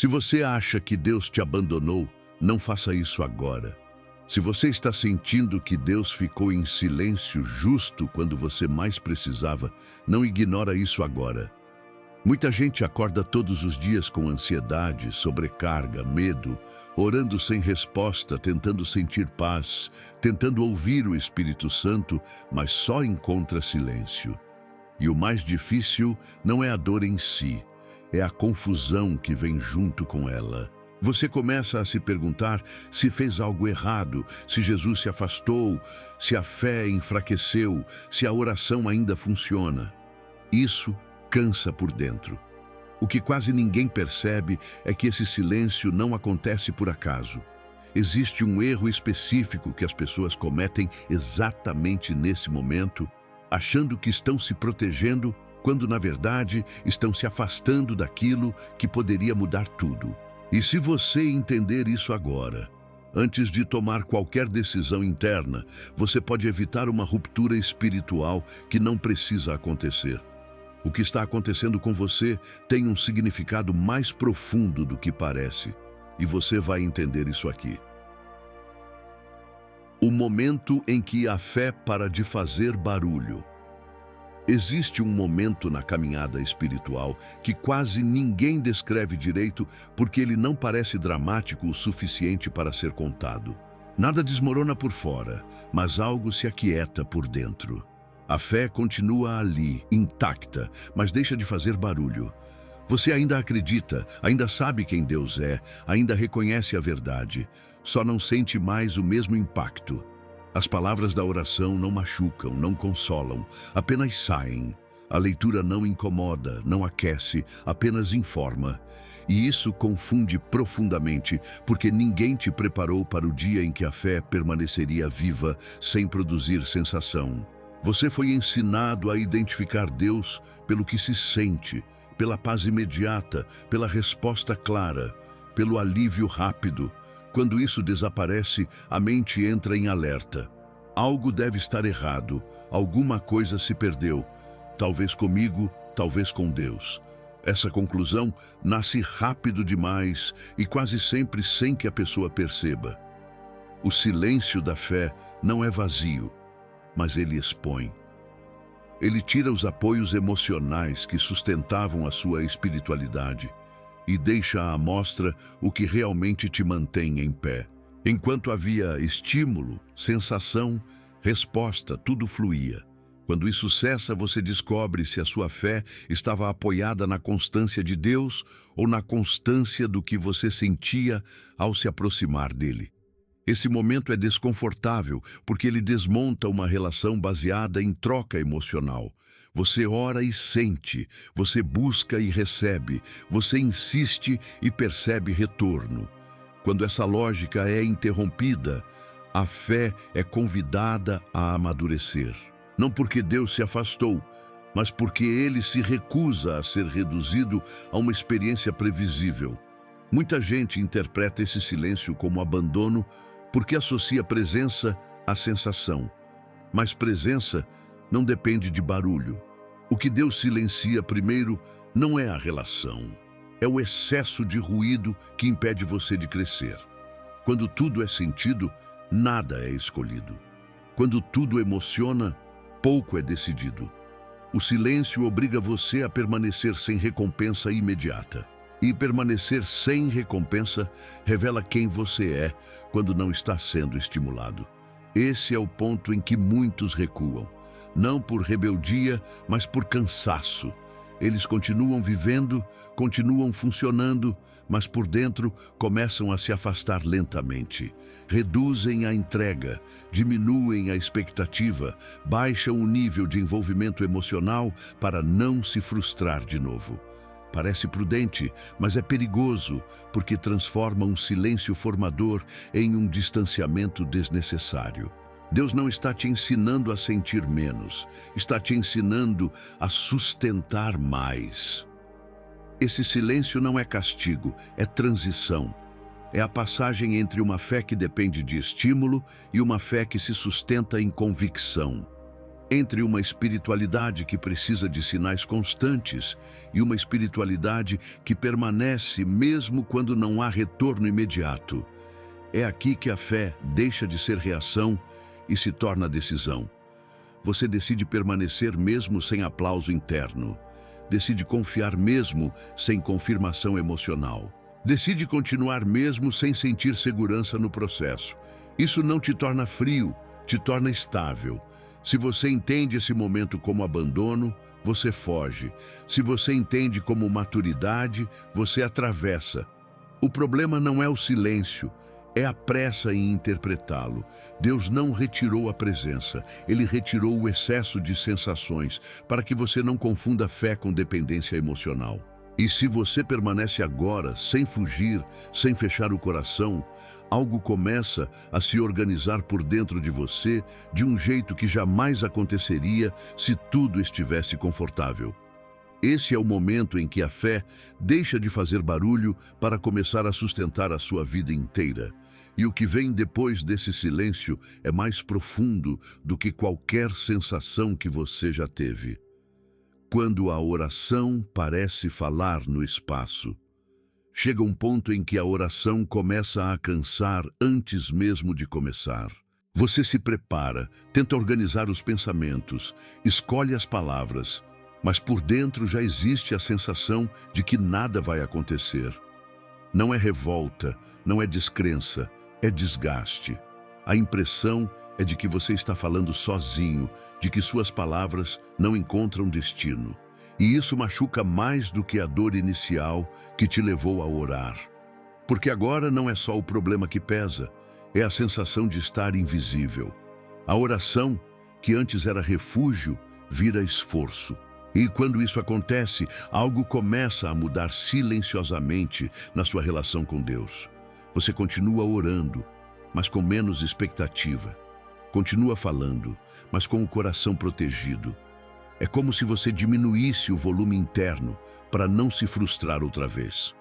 Se você acha que Deus te abandonou, não faça isso agora. Se você está sentindo que Deus ficou em silêncio justo quando você mais precisava, não ignora isso agora. Muita gente acorda todos os dias com ansiedade, sobrecarga, medo, orando sem resposta, tentando sentir paz, tentando ouvir o Espírito Santo, mas só encontra silêncio. E o mais difícil não é a dor em si, é a confusão que vem junto com ela. Você começa a se perguntar se fez algo errado, se Jesus se afastou, se a fé enfraqueceu, se a oração ainda funciona. Isso cansa por dentro. O que quase ninguém percebe é que esse silêncio não acontece por acaso. Existe um erro específico que as pessoas cometem exatamente nesse momento, achando que estão se protegendo, quando na verdade estão se afastando daquilo que poderia mudar tudo. E se você entender isso agora, antes de tomar qualquer decisão interna, você pode evitar uma ruptura espiritual que não precisa acontecer. O que está acontecendo com você tem um significado mais profundo do que parece, e você vai entender isso aqui. O momento em que a fé para de fazer barulho. Existe um momento na caminhada espiritual que quase ninguém descreve direito porque ele não parece dramático o suficiente para ser contado. Nada desmorona por fora, mas algo se aquieta por dentro. A fé continua ali, intacta, mas deixa de fazer barulho. Você ainda acredita, ainda sabe quem Deus é, ainda reconhece a verdade, só não sente mais o mesmo impacto. As palavras da oração não machucam, não consolam, apenas saem. A leitura não incomoda, não aquece, apenas informa. E isso confunde profundamente, porque ninguém te preparou para o dia em que a fé permaneceria viva, sem produzir sensação. Você foi ensinado a identificar Deus pelo que se sente, pela paz imediata, pela resposta clara, pelo alívio rápido. Quando isso desaparece, a mente entra em alerta. Algo deve estar errado, alguma coisa se perdeu, talvez comigo, talvez com Deus. Essa conclusão nasce rápido demais e quase sempre sem que a pessoa perceba. O silêncio da fé não é vazio, mas ele expõe. Ele tira os apoios emocionais que sustentavam a sua espiritualidade e deixa à mostra o que realmente te mantém em pé. Enquanto havia estímulo, sensação, resposta, tudo fluía. Quando isso cessa, você descobre se a sua fé estava apoiada na constância de Deus ou na constância do que você sentia ao se aproximar dele. Esse momento é desconfortável porque ele desmonta uma relação baseada em troca emocional. Você ora e sente, você busca e recebe, você insiste e percebe retorno. Quando essa lógica é interrompida, a fé é convidada a amadurecer. Não porque Deus se afastou, mas porque ele se recusa a ser reduzido a uma experiência previsível. Muita gente interpreta esse silêncio como abandono porque associa presença à sensação. Mas presença não depende de barulho. O que Deus silencia primeiro não é a relação. É o excesso de ruído que impede você de crescer. Quando tudo é sentido, nada é escolhido. Quando tudo emociona, pouco é decidido. O silêncio obriga você a permanecer sem recompensa imediata. E permanecer sem recompensa revela quem você é quando não está sendo estimulado. Esse é o ponto em que muitos recuam. Não por rebeldia, mas por cansaço. Eles continuam vivendo, continuam funcionando, mas por dentro começam a se afastar lentamente. Reduzem a entrega, diminuem a expectativa, baixam o nível de envolvimento emocional para não se frustrar de novo. Parece prudente, mas é perigoso, porque transforma um silêncio formador em um distanciamento desnecessário. Deus não está te ensinando a sentir menos, está te ensinando a sustentar mais. Esse silêncio não é castigo, é transição. É a passagem entre uma fé que depende de estímulo e uma fé que se sustenta em convicção. entre uma espiritualidade que precisa de sinais constantes e uma espiritualidade que permanece mesmo quando não há retorno imediato. É aqui que a fé deixa de ser reação e se torna decisão. Você decide permanecer mesmo sem aplauso interno. Decide confiar mesmo sem confirmação emocional. Decide continuar mesmo sem sentir segurança no processo. Isso não te torna frio, te torna estável. Se você entende esse momento como abandono, você foge. Se você entende como maturidade, você atravessa. O problema não é o silêncio, é a pressa em interpretá-lo. Deus não retirou a presença, Ele retirou o excesso de sensações, para que você não confunda fé com dependência emocional. E se você permanece agora, sem fugir, sem fechar o coração, algo começa a se organizar por dentro de você de um jeito que jamais aconteceria se tudo estivesse confortável. Esse é o momento em que a fé deixa de fazer barulho para começar a sustentar a sua vida inteira. E o que vem depois desse silêncio é mais profundo do que qualquer sensação que você já teve. Quando a oração parece falar no espaço, chega um ponto em que a oração começa a cansar antes mesmo de começar. Você se prepara, tenta organizar os pensamentos, escolhe as palavras, mas por dentro já existe a sensação de que nada vai acontecer. Não é revolta, não é descrença, é desgaste. A impressão é de que você está falando sozinho, de que suas palavras não encontram destino. E isso machuca mais do que a dor inicial que te levou a orar. Porque agora não é só o problema que pesa, é a sensação de estar invisível. A oração, que antes era refúgio, vira esforço. E quando isso acontece, algo começa a mudar silenciosamente na sua relação com Deus. Você continua orando, mas com menos expectativa. Continua falando, mas com o coração protegido. É como se você diminuísse o volume interno para não se frustrar outra vez.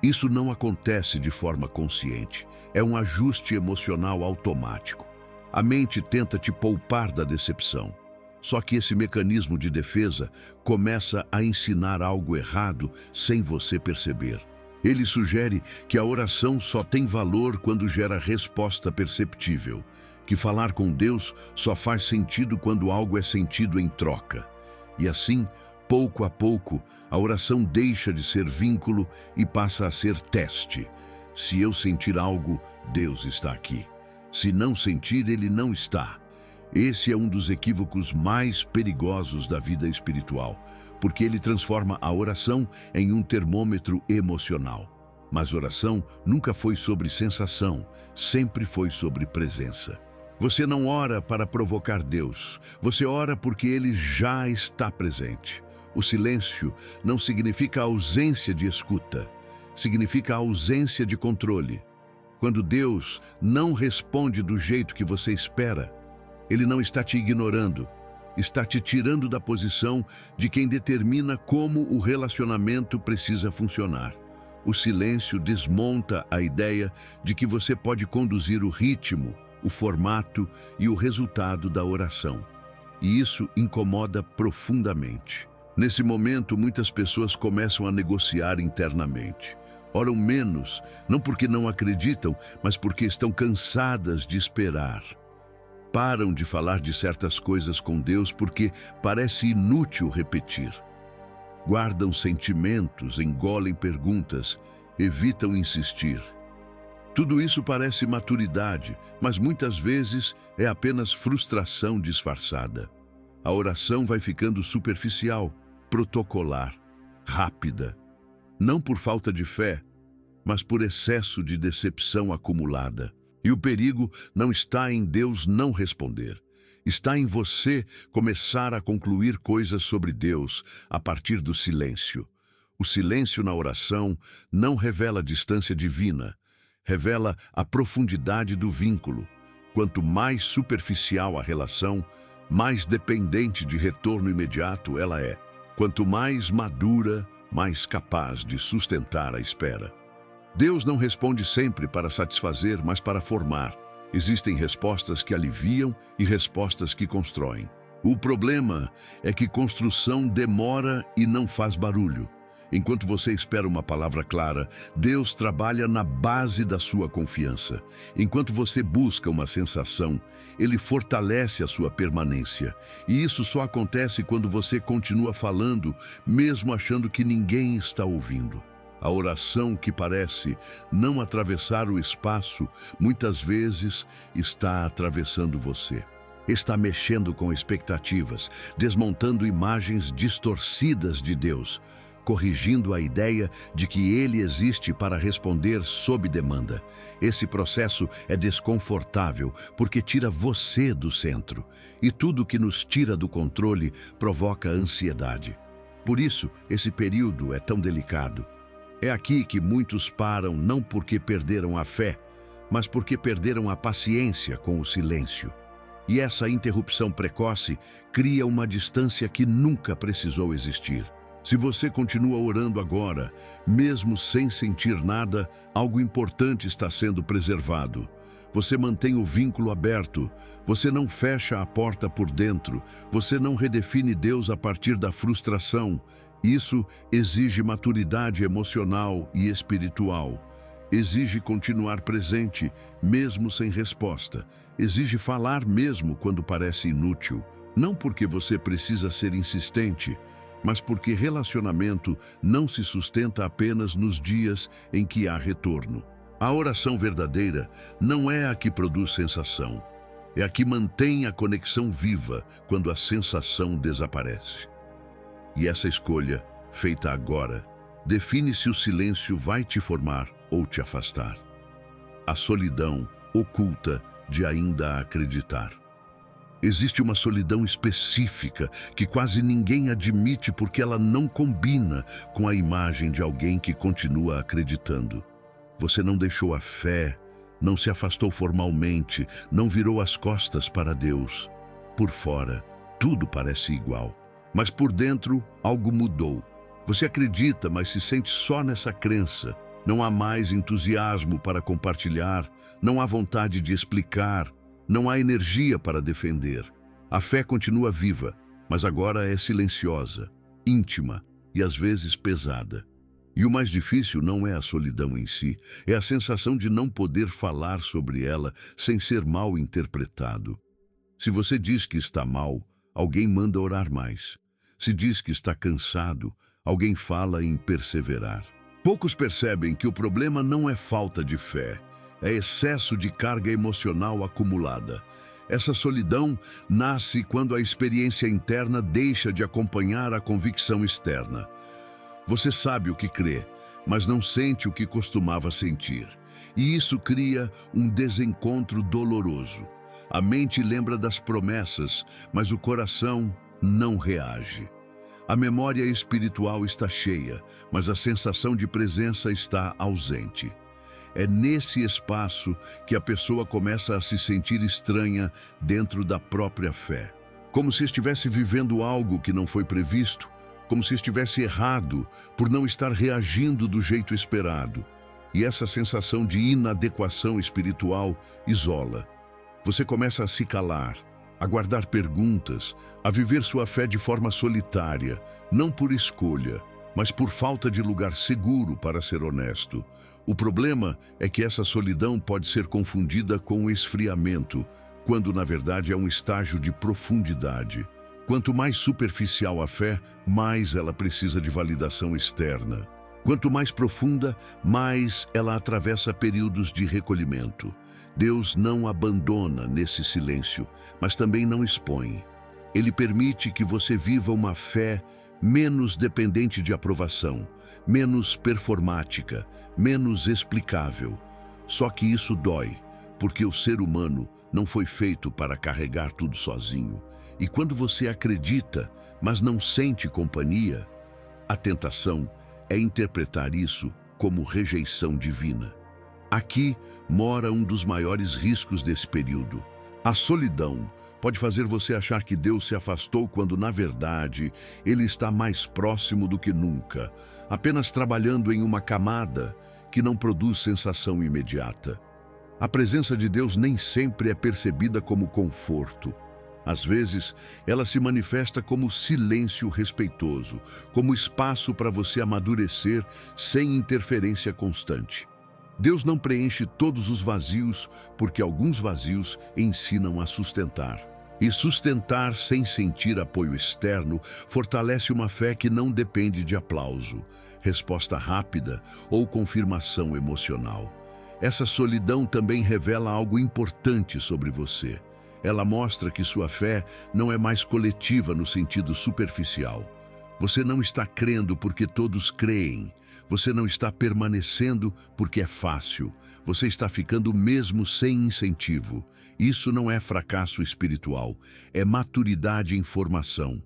Isso não acontece de forma consciente. É um ajuste emocional automático. A mente tenta te poupar da decepção. Só que esse mecanismo de defesa começa a ensinar algo errado sem você perceber. Ele sugere que a oração só tem valor quando gera resposta perceptível, que falar com Deus só faz sentido quando algo é sentido em troca. E assim, pouco a pouco, a oração deixa de ser vínculo e passa a ser teste. Se eu sentir algo, Deus está aqui. Se não sentir, Ele não está. Esse é um dos equívocos mais perigosos da vida espiritual, porque ele transforma a oração em um termômetro emocional. Mas oração nunca foi sobre sensação, sempre foi sobre presença. Você não ora para provocar Deus, você ora porque Ele já está presente. O silêncio não significa ausência de escuta, significa ausência de controle. Quando Deus não responde do jeito que você espera, Ele não está te ignorando, está te tirando da posição de quem determina como o relacionamento precisa funcionar. O silêncio desmonta a ideia de que você pode conduzir o ritmo, o formato e o resultado da oração. E isso incomoda profundamente. Nesse momento, muitas pessoas começam a negociar internamente. Oram menos, não porque não acreditam, mas porque estão cansadas de esperar. Param de falar de certas coisas com Deus porque parece inútil repetir. Guardam sentimentos, engolem perguntas, evitam insistir. Tudo isso parece maturidade, mas muitas vezes é apenas frustração disfarçada. A oração vai ficando superficial, protocolar, rápida. Não por falta de fé, mas por excesso de decepção acumulada. E o perigo não está em Deus não responder. Está em você começar a concluir coisas sobre Deus a partir do silêncio. O silêncio na oração não revela a distância divina, revela a profundidade do vínculo. Quanto mais superficial a relação, mais dependente de retorno imediato ela é. Quanto mais madura, mais capaz de sustentar a espera. Deus não responde sempre para satisfazer, mas para formar. Existem respostas que aliviam e respostas que constroem. O problema é que construção demora e não faz barulho. Enquanto você espera uma palavra clara, Deus trabalha na base da sua confiança. Enquanto você busca uma sensação, Ele fortalece a sua permanência. E isso só acontece quando você continua falando, mesmo achando que ninguém está ouvindo. A oração que parece não atravessar o espaço, muitas vezes está atravessando você. Está mexendo com expectativas, desmontando imagens distorcidas de Deus, corrigindo a ideia de que Ele existe para responder sob demanda. Esse processo é desconfortável porque tira você do centro, e tudo que nos tira do controle provoca ansiedade. Por isso, esse período é tão delicado. É aqui que muitos param não porque perderam a fé, mas porque perderam a paciência com o silêncio. E essa interrupção precoce cria uma distância que nunca precisou existir. Se você continua orando agora, mesmo sem sentir nada, algo importante está sendo preservado. Você mantém o vínculo aberto, você não fecha a porta por dentro, você não redefine Deus a partir da frustração. Isso exige maturidade emocional e espiritual. Exige continuar presente, mesmo sem resposta. Exige falar mesmo quando parece inútil. Não porque você precisa ser insistente, mas porque relacionamento não se sustenta apenas nos dias em que há retorno. A oração verdadeira não é a que produz sensação, é a que mantém a conexão viva quando a sensação desaparece. E essa escolha, feita agora, define se o silêncio vai te formar ou te afastar. A solidão oculta de ainda acreditar. Existe uma solidão específica que quase ninguém admite porque ela não combina com a imagem de alguém que continua acreditando. Você não deixou a fé, não se afastou formalmente, não virou as costas para Deus. Por fora, tudo parece igual, mas por dentro, algo mudou. Você acredita, mas se sente só nessa crença. Não há mais entusiasmo para compartilhar, não há vontade de explicar, não há energia para defender. A fé continua viva, mas agora é silenciosa, íntima e às vezes pesada. E o mais difícil não é a solidão em si, é a sensação de não poder falar sobre ela sem ser mal interpretado. Se você diz que está mal, alguém manda orar mais. Se diz que está cansado, alguém fala em perseverar. Poucos percebem que o problema não é falta de fé, é excesso de carga emocional acumulada. Essa solidão nasce quando a experiência interna deixa de acompanhar a convicção externa. Você sabe o que crê, mas não sente o que costumava sentir. E isso cria um desencontro doloroso. A mente lembra das promessas, mas o coração não reage. A memória espiritual está cheia, mas a sensação de presença está ausente. É nesse espaço que a pessoa começa a se sentir estranha dentro da própria fé. Como se estivesse vivendo algo que não foi previsto, como se estivesse errado por não estar reagindo do jeito esperado. E essa sensação de inadequação espiritual isola. Você começa a se calar, a guardar perguntas, a viver sua fé de forma solitária, não por escolha, mas por falta de lugar seguro para ser honesto. O problema é que essa solidão pode ser confundida com o esfriamento, quando na verdade é um estágio de profundidade. Quanto mais superficial a fé, mais ela precisa de validação externa. Quanto mais profunda, mais ela atravessa períodos de recolhimento. Deus não abandona nesse silêncio, mas também não expõe. Ele permite que você viva uma fé menos dependente de aprovação, menos performática, menos explicável. Só que isso dói, porque o ser humano não foi feito para carregar tudo sozinho. E quando você acredita, mas não sente companhia, a tentação é interpretar isso como rejeição divina. Aqui mora um dos maiores riscos desse período. A solidão pode fazer você achar que Deus se afastou quando, na verdade, Ele está mais próximo do que nunca, apenas trabalhando em uma camada que não produz sensação imediata. A presença de Deus nem sempre é percebida como conforto. Às vezes, ela se manifesta como silêncio respeitoso, como espaço para você amadurecer sem interferência constante. Deus não preenche todos os vazios, porque alguns vazios ensinam a sustentar. E sustentar sem sentir apoio externo fortalece uma fé que não depende de aplauso, resposta rápida ou confirmação emocional. Essa solidão também revela algo importante sobre você. Ela mostra que sua fé não é mais coletiva no sentido superficial. Você não está crendo porque todos creem. Você não está permanecendo porque é fácil. Você está ficando mesmo sem incentivo. Isso não é fracasso espiritual, é maturidade em formação.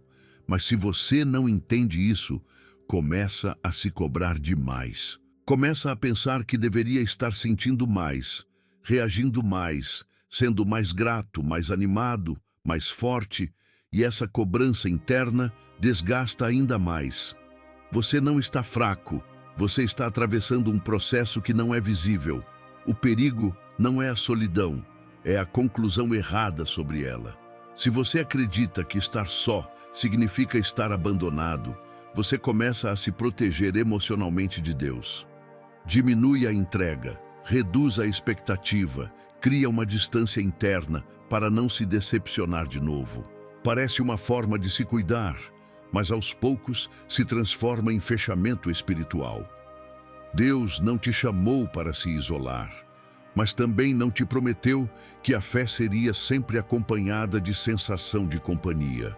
Mas se você não entende isso, começa a se cobrar demais. Começa a pensar que deveria estar sentindo mais, reagindo mais, sendo mais grato, mais animado, mais forte, e essa cobrança interna desgasta ainda mais. Você não está fraco, você está atravessando um processo que não é visível. O perigo não é a solidão, é a conclusão errada sobre ela. Se você acredita que estar só significa estar abandonado, você começa a se proteger emocionalmente de Deus. Diminui a entrega, reduz a expectativa, cria uma distância interna para não se decepcionar de novo. Parece uma forma de se cuidar, mas aos poucos se transforma em fechamento espiritual. Deus não te chamou para se isolar, mas também não te prometeu que a fé seria sempre acompanhada de sensação de companhia.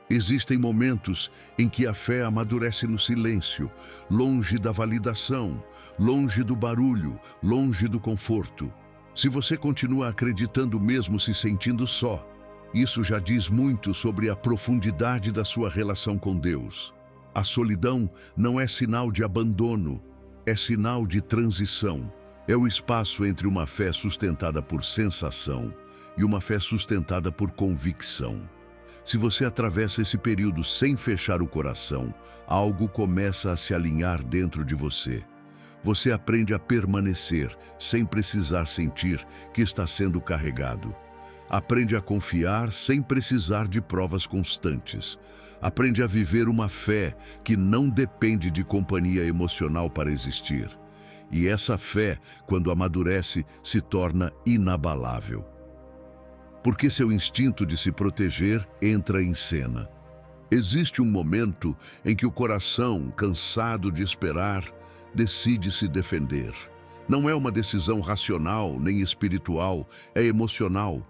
Existem momentos em que a fé amadurece no silêncio, longe da validação, longe do barulho, longe do conforto. Se você continua acreditando mesmo se sentindo só, isso já diz muito sobre a profundidade da sua relação com Deus. A solidão não é sinal de abandono, é sinal de transição. É o espaço entre uma fé sustentada por sensação e uma fé sustentada por convicção. Se você atravessa esse período sem fechar o coração, algo começa a se alinhar dentro de você. Você aprende a permanecer sem precisar sentir que está sendo carregado. Aprende a confiar sem precisar de provas constantes. Aprende a viver uma fé que não depende de companhia emocional para existir. E essa fé, quando amadurece, se torna inabalável. Porque seu instinto de se proteger entra em cena. Existe um momento em que o coração, cansado de esperar, decide se defender. Não é uma decisão racional nem espiritual, é emocional.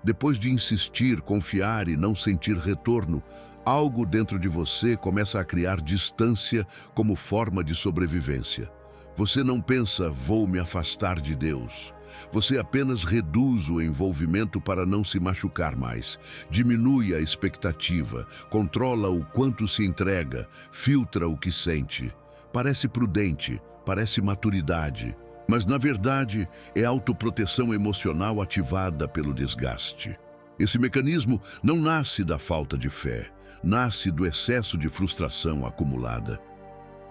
Depois de insistir, confiar e não sentir retorno, algo dentro de você começa a criar distância como forma de sobrevivência. Você não pensa, vou me afastar de Deus. Você apenas reduz o envolvimento para não se machucar mais, diminui a expectativa, controla o quanto se entrega, filtra o que sente. Parece prudente, parece maturidade, mas na verdade é autoproteção emocional ativada pelo desgaste. Esse mecanismo não nasce da falta de fé, nasce do excesso de frustração acumulada.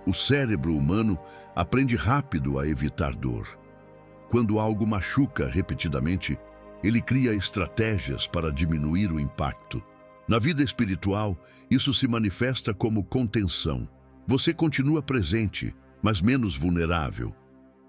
O cérebro humano aprende rápido a evitar dor. Quando algo machuca repetidamente, ele cria estratégias para diminuir o impacto. Na vida espiritual, isso se manifesta como contenção. Você continua presente, mas menos vulnerável.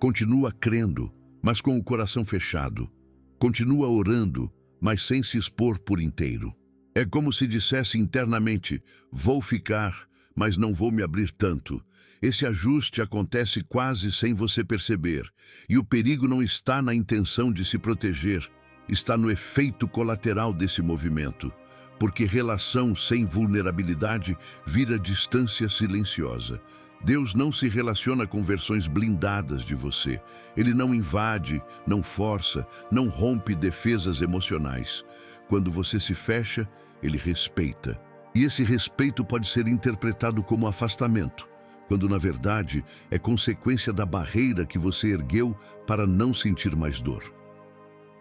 Continua crendo, mas com o coração fechado. Continua orando, mas sem se expor por inteiro. É como se dissesse internamente, vou ficar, mas não vou me abrir tanto. Esse ajuste acontece quase sem você perceber, e o perigo não está na intenção de se proteger, está no efeito colateral desse movimento, porque relação sem vulnerabilidade vira distância silenciosa. Deus não se relaciona com versões blindadas de você. Ele não invade, não força, não rompe defesas emocionais. Quando você se fecha, ele respeita. E esse respeito pode ser interpretado como afastamento, quando na verdade é consequência da barreira que você ergueu para não sentir mais dor.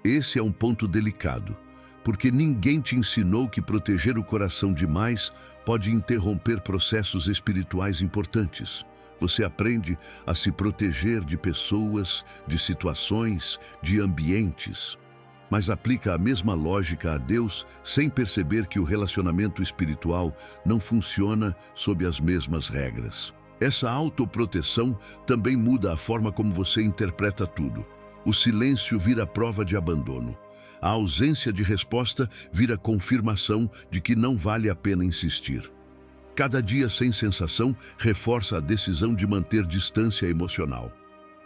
Esse é um ponto delicado, porque ninguém te ensinou que proteger o coração demais pode interromper processos espirituais importantes. Você aprende a se proteger de pessoas, de situações, de ambientes. mas aplica a mesma lógica a Deus sem perceber que o relacionamento espiritual não funciona sob as mesmas regras. Essa autoproteção também muda a forma como você interpreta tudo. O silêncio vira prova de abandono. A ausência de resposta vira confirmação de que não vale a pena insistir. Cada dia sem sensação reforça a decisão de manter distância emocional.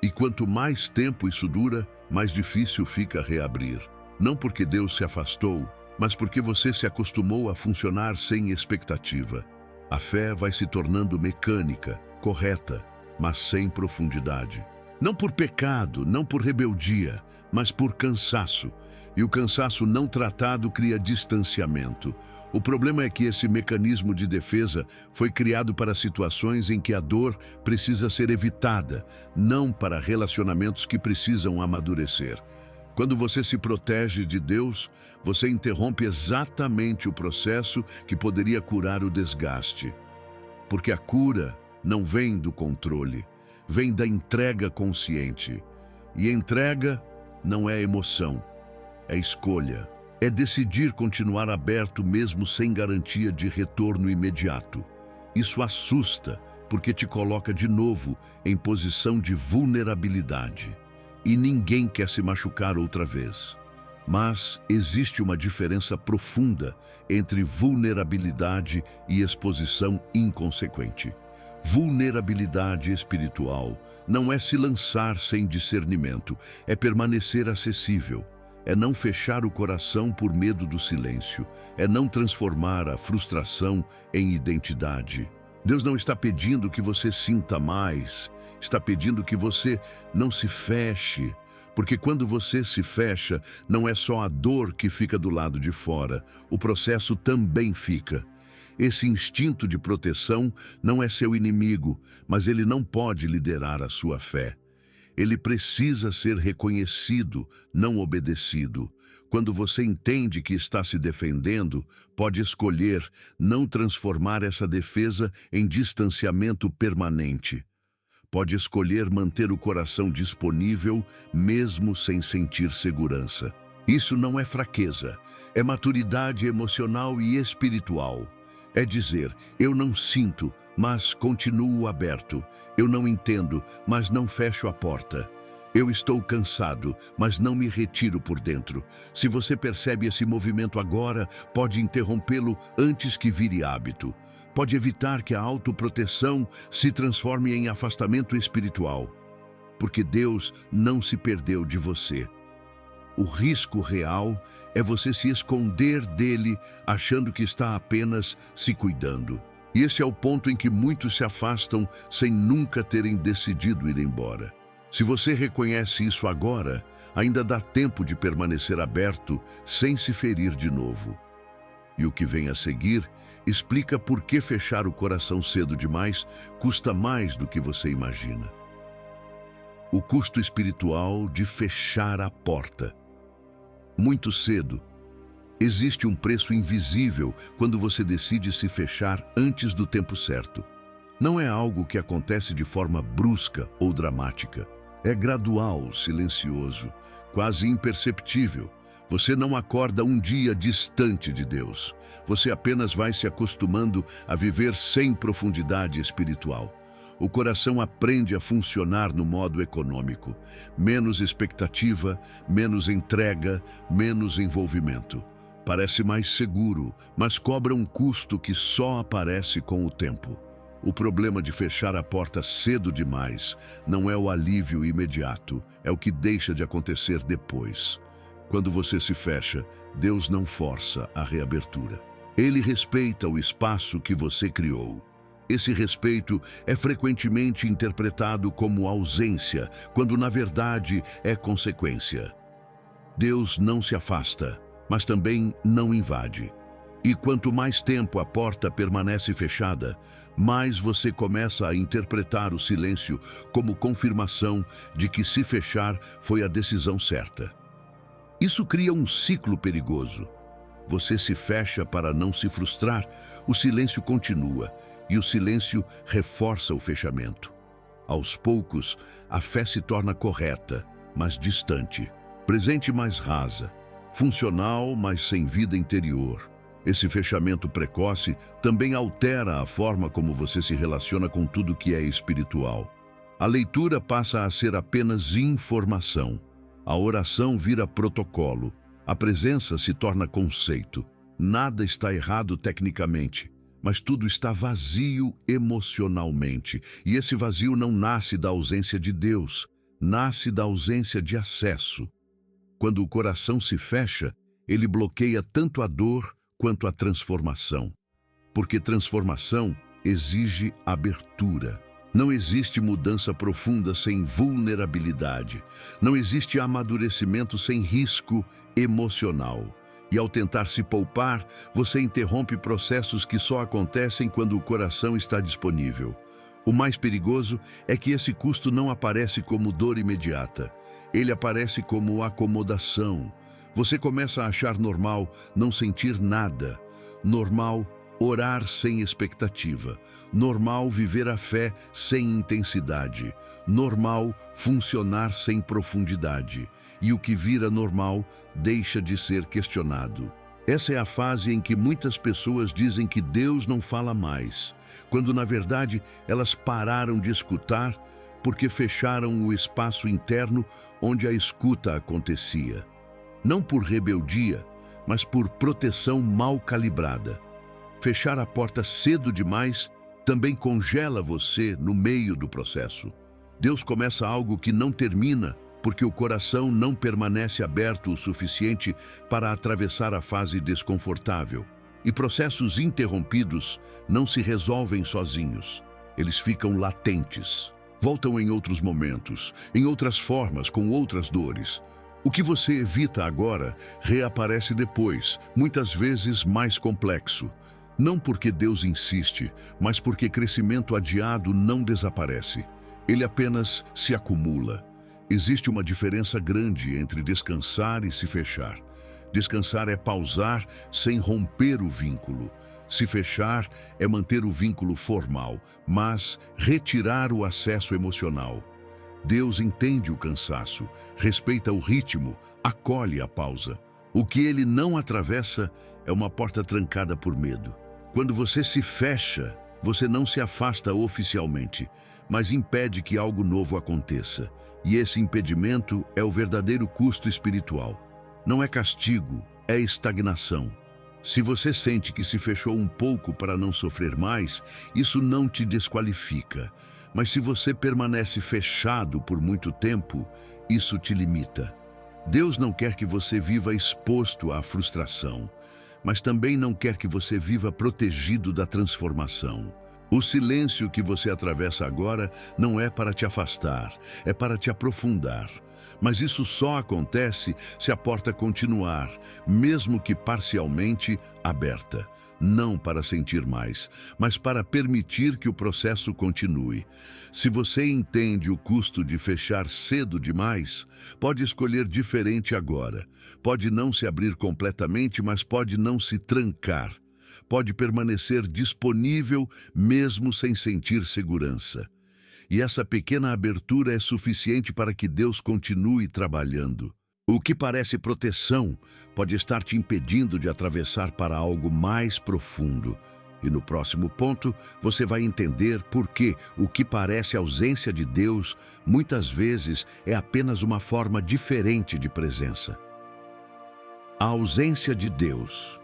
E quanto mais tempo isso dura, mais difícil fica reabrir. Não porque Deus se afastou, mas porque você se acostumou a funcionar sem expectativa. A fé vai se tornando mecânica, correta, mas sem profundidade. Não por pecado, não por rebeldia, mas por cansaço. E o cansaço não tratado cria distanciamento. O problema é que esse mecanismo de defesa foi criado para situações em que a dor precisa ser evitada, não para relacionamentos que precisam amadurecer. Quando você se protege de Deus, você interrompe exatamente o processo que poderia curar o desgaste. Porque a cura não vem do controle, vem da entrega consciente. E entrega não é emoção, é escolha. É decidir continuar aberto mesmo sem garantia de retorno imediato. Isso assusta, porque te coloca de novo em posição de vulnerabilidade. E ninguém quer se machucar outra vez. Mas existe uma diferença profunda entre vulnerabilidade e exposição inconsequente. Vulnerabilidade espiritual não é se lançar sem discernimento, é permanecer acessível. É não fechar o coração por medo do silêncio. É não transformar a frustração em identidade. Deus não está pedindo que você sinta mais, está pedindo que você não se feche. Porque quando você se fecha, não é só a dor que fica do lado de fora, o processo também fica. Esse instinto de proteção não é seu inimigo, mas ele não pode liderar a sua fé. Ele precisa ser reconhecido, não obedecido. Quando você entende que está se defendendo, pode escolher não transformar essa defesa em distanciamento permanente. Pode escolher manter o coração disponível, mesmo sem sentir segurança. Isso não é fraqueza, é maturidade emocional e espiritual. É dizer, eu não sinto, mas continuo aberto. Eu não entendo, mas não fecho a porta. Eu estou cansado, mas não me retiro por dentro. Se você percebe esse movimento agora, pode interrompê-lo antes que vire hábito. Pode evitar que a autoproteção se transforme em afastamento espiritual. Porque Deus não se perdeu de você. O risco real é você se esconder dele, achando que está apenas se cuidando. E esse é o ponto em que muitos se afastam sem nunca terem decidido ir embora. Se você reconhece isso agora, ainda dá tempo de permanecer aberto sem se ferir de novo. E o que vem a seguir explica por que fechar o coração cedo demais custa mais do que você imagina. O custo espiritual de fechar a porta. Muito cedo, existe um preço invisível quando você decide se fechar antes do tempo certo. Não é algo que acontece de forma brusca ou dramática. É gradual, silencioso, quase imperceptível. Você não acorda um dia distante de Deus. Você apenas vai se acostumando a viver sem profundidade espiritual. O coração aprende a funcionar no modo econômico. Menos expectativa, menos entrega, menos envolvimento. Parece mais seguro, mas cobra um custo que só aparece com o tempo. O problema de fechar a porta cedo demais não é o alívio imediato, é o que deixa de acontecer depois. Quando você se fecha, Deus não força a reabertura. Ele respeita o espaço que você criou. Esse respeito é frequentemente interpretado como ausência, quando na verdade é consequência. Deus não se afasta, mas também não invade. E quanto mais tempo a porta permanece fechada, mais você começa a interpretar o silêncio como confirmação de que se fechar foi a decisão certa. Isso cria um ciclo perigoso. Você se fecha para não se frustrar, o silêncio continua, e o silêncio reforça o fechamento. Aos poucos, a fé se torna correta, mas distante, presente mais rasa. funcional, mas sem vida interior. Esse fechamento precoce também altera a forma como você se relaciona com tudo que é espiritual. A leitura passa a ser apenas informação. A oração vira protocolo. A presença se torna conceito. Nada está errado tecnicamente, mas tudo está vazio emocionalmente. E esse vazio não nasce da ausência de Deus, nasce da ausência de acesso. Quando o coração se fecha, ele bloqueia tanto a dor quanto a transformação. Porque transformação exige abertura. Não existe mudança profunda sem vulnerabilidade. Não existe amadurecimento sem risco emocional. E ao tentar se poupar, você interrompe processos que só acontecem quando o coração está disponível. O mais perigoso é que esse custo não aparece como dor imediata. Ele aparece como acomodação. Você começa a achar normal não sentir nada. Normal orar sem expectativa. Normal viver a fé sem intensidade. Normal funcionar sem profundidade. E o que vira normal deixa de ser questionado. Essa é a fase em que muitas pessoas dizem que Deus não fala mais, quando na verdade elas pararam de escutar porque fecharam o espaço interno onde a escuta acontecia. Não por rebeldia, mas por proteção mal calibrada. Fechar a porta cedo demais também congela você no meio do processo. Deus começa algo que não termina porque o coração não permanece aberto o suficiente para atravessar a fase desconfortável. E processos interrompidos não se resolvem sozinhos. Eles ficam latentes. Voltam em outros momentos, em outras formas, com outras dores. O que você evita agora reaparece depois, muitas vezes mais complexo. Não porque Deus insiste, mas porque crescimento adiado não desaparece. Ele apenas se acumula. Existe uma diferença grande entre descansar e se fechar. Descansar é pausar sem romper o vínculo. Se fechar é manter o vínculo formal, mas retirar o acesso emocional. Deus entende o cansaço, respeita o ritmo, acolhe a pausa. O que ele não atravessa é uma porta trancada por medo. Quando você se fecha, você não se afasta oficialmente, mas impede que algo novo aconteça. E esse impedimento é o verdadeiro custo espiritual. Não é castigo, é estagnação. Se você sente que se fechou um pouco para não sofrer mais, isso não te desqualifica. Mas se você permanece fechado por muito tempo, isso te limita. Deus não quer que você viva exposto à frustração, mas também não quer que você viva protegido da transformação. O silêncio que você atravessa agora não é para te afastar, é para te aprofundar. Mas isso só acontece se a porta continuar, mesmo que parcialmente, aberta. Não para sentir mais, mas para permitir que o processo continue. Se você entende o custo de fechar cedo demais, pode escolher diferente agora. Pode não se abrir completamente, mas pode não se trancar. Pode permanecer disponível mesmo sem sentir segurança. E essa pequena abertura é suficiente para que Deus continue trabalhando. O que parece proteção pode estar te impedindo de atravessar para algo mais profundo. E no próximo ponto, você vai entender por que o que parece ausência de Deus muitas vezes é apenas uma forma diferente de presença. A ausência de Deus,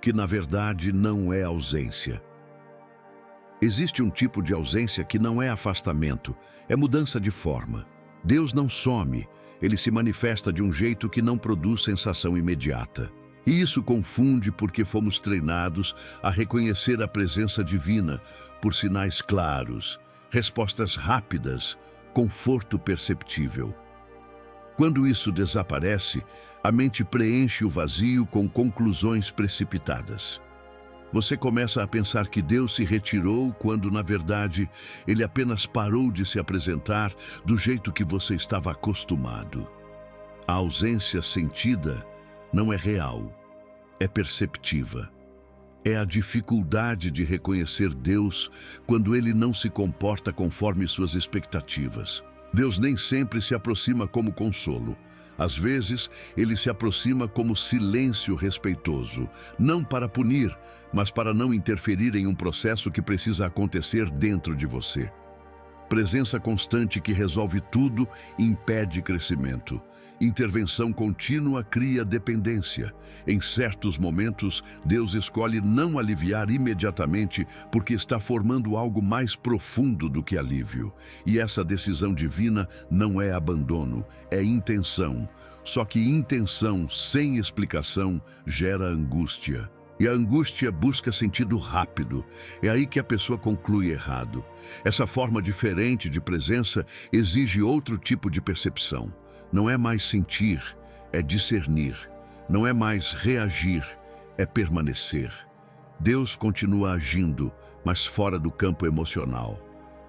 que na verdade não é ausência. Existe um tipo de ausência que não é afastamento, é mudança de forma. Deus não some, ele se manifesta de um jeito que não produz sensação imediata. E isso confunde porque fomos treinados a reconhecer a presença divina por sinais claros, respostas rápidas, conforto perceptível. Quando isso desaparece, a mente preenche o vazio com conclusões precipitadas. Você começa a pensar que Deus se retirou quando, na verdade, ele apenas parou de se apresentar do jeito que você estava acostumado. A ausência sentida não é real, é perceptiva. É a dificuldade de reconhecer Deus quando ele não se comporta conforme suas expectativas. Deus nem sempre se aproxima como consolo. Às vezes, ele se aproxima como silêncio respeitoso, não para punir, mas para não interferir em um processo que precisa acontecer dentro de você. Presença constante que resolve tudo impede crescimento. Intervenção contínua cria dependência. Em certos momentos, Deus escolhe não aliviar imediatamente porque está formando algo mais profundo do que alívio. E essa decisão divina não é abandono, é intenção. Só que intenção sem explicação gera angústia. E a angústia busca sentido rápido. É aí que a pessoa conclui errado. Essa forma diferente de presença exige outro tipo de percepção. Não é mais sentir, é discernir. Não é mais reagir, é permanecer. Deus continua agindo, mas fora do campo emocional.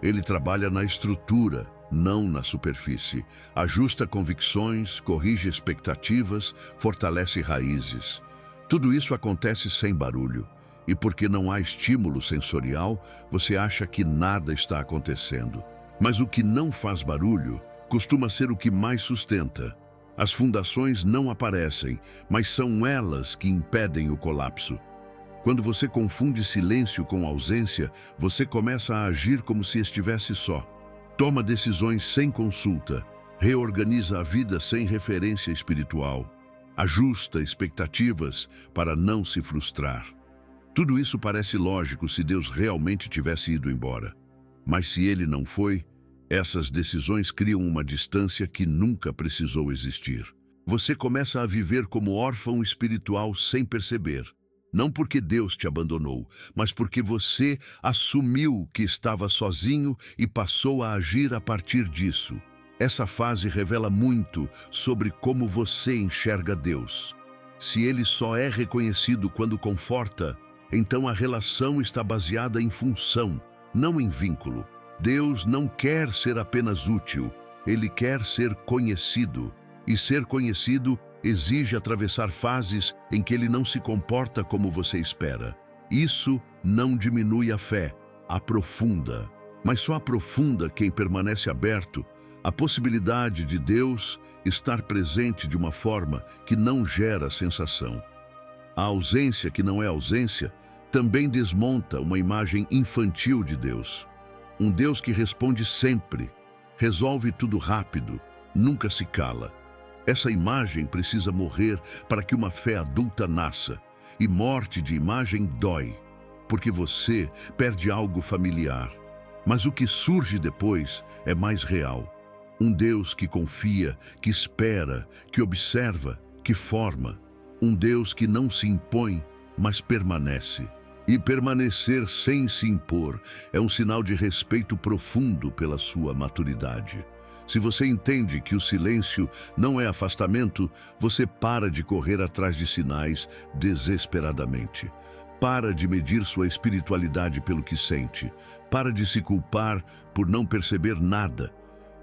Ele trabalha na estrutura, não na superfície. Ajusta convicções, corrige expectativas, fortalece raízes. Tudo isso acontece sem barulho, e porque não há estímulo sensorial, você acha que nada está acontecendo. Mas o que não faz barulho costuma ser o que mais sustenta. As fundações não aparecem, mas são elas que impedem o colapso. Quando você confunde silêncio com ausência, você começa a agir como se estivesse só. Toma decisões sem consulta, reorganiza a vida sem referência espiritual. Ajusta expectativas para não se frustrar. Tudo isso parece lógico se Deus realmente tivesse ido embora. Mas se ele não foi, essas decisões criam uma distância que nunca precisou existir. Você começa a viver como órfão espiritual sem perceber. Não porque Deus te abandonou, mas porque você assumiu que estava sozinho e passou a agir a partir disso. Essa fase revela muito sobre como você enxerga Deus. Se ele só é reconhecido quando conforta, então a relação está baseada em função, não em vínculo. Deus não quer ser apenas útil, ele quer ser conhecido. E ser conhecido exige atravessar fases em que ele não se comporta como você espera. Isso não diminui a fé, aprofunda. Mas só aprofunda quem permanece aberto a possibilidade de Deus estar presente de uma forma que não gera sensação. A ausência que não é ausência também desmonta uma imagem infantil de Deus. Um Deus que responde sempre, resolve tudo rápido, nunca se cala. Essa imagem precisa morrer para que uma fé adulta nasça. E morte de imagem dói, porque você perde algo familiar. Mas o que surge depois é mais real. Um Deus que confia, que espera, que observa, que forma. Um Deus que não se impõe, mas permanece. E permanecer sem se impor é um sinal de respeito profundo pela sua maturidade. Se você entende que o silêncio não é afastamento, você para de correr atrás de sinais desesperadamente. Para de medir sua espiritualidade pelo que sente. Para de se culpar por não perceber nada.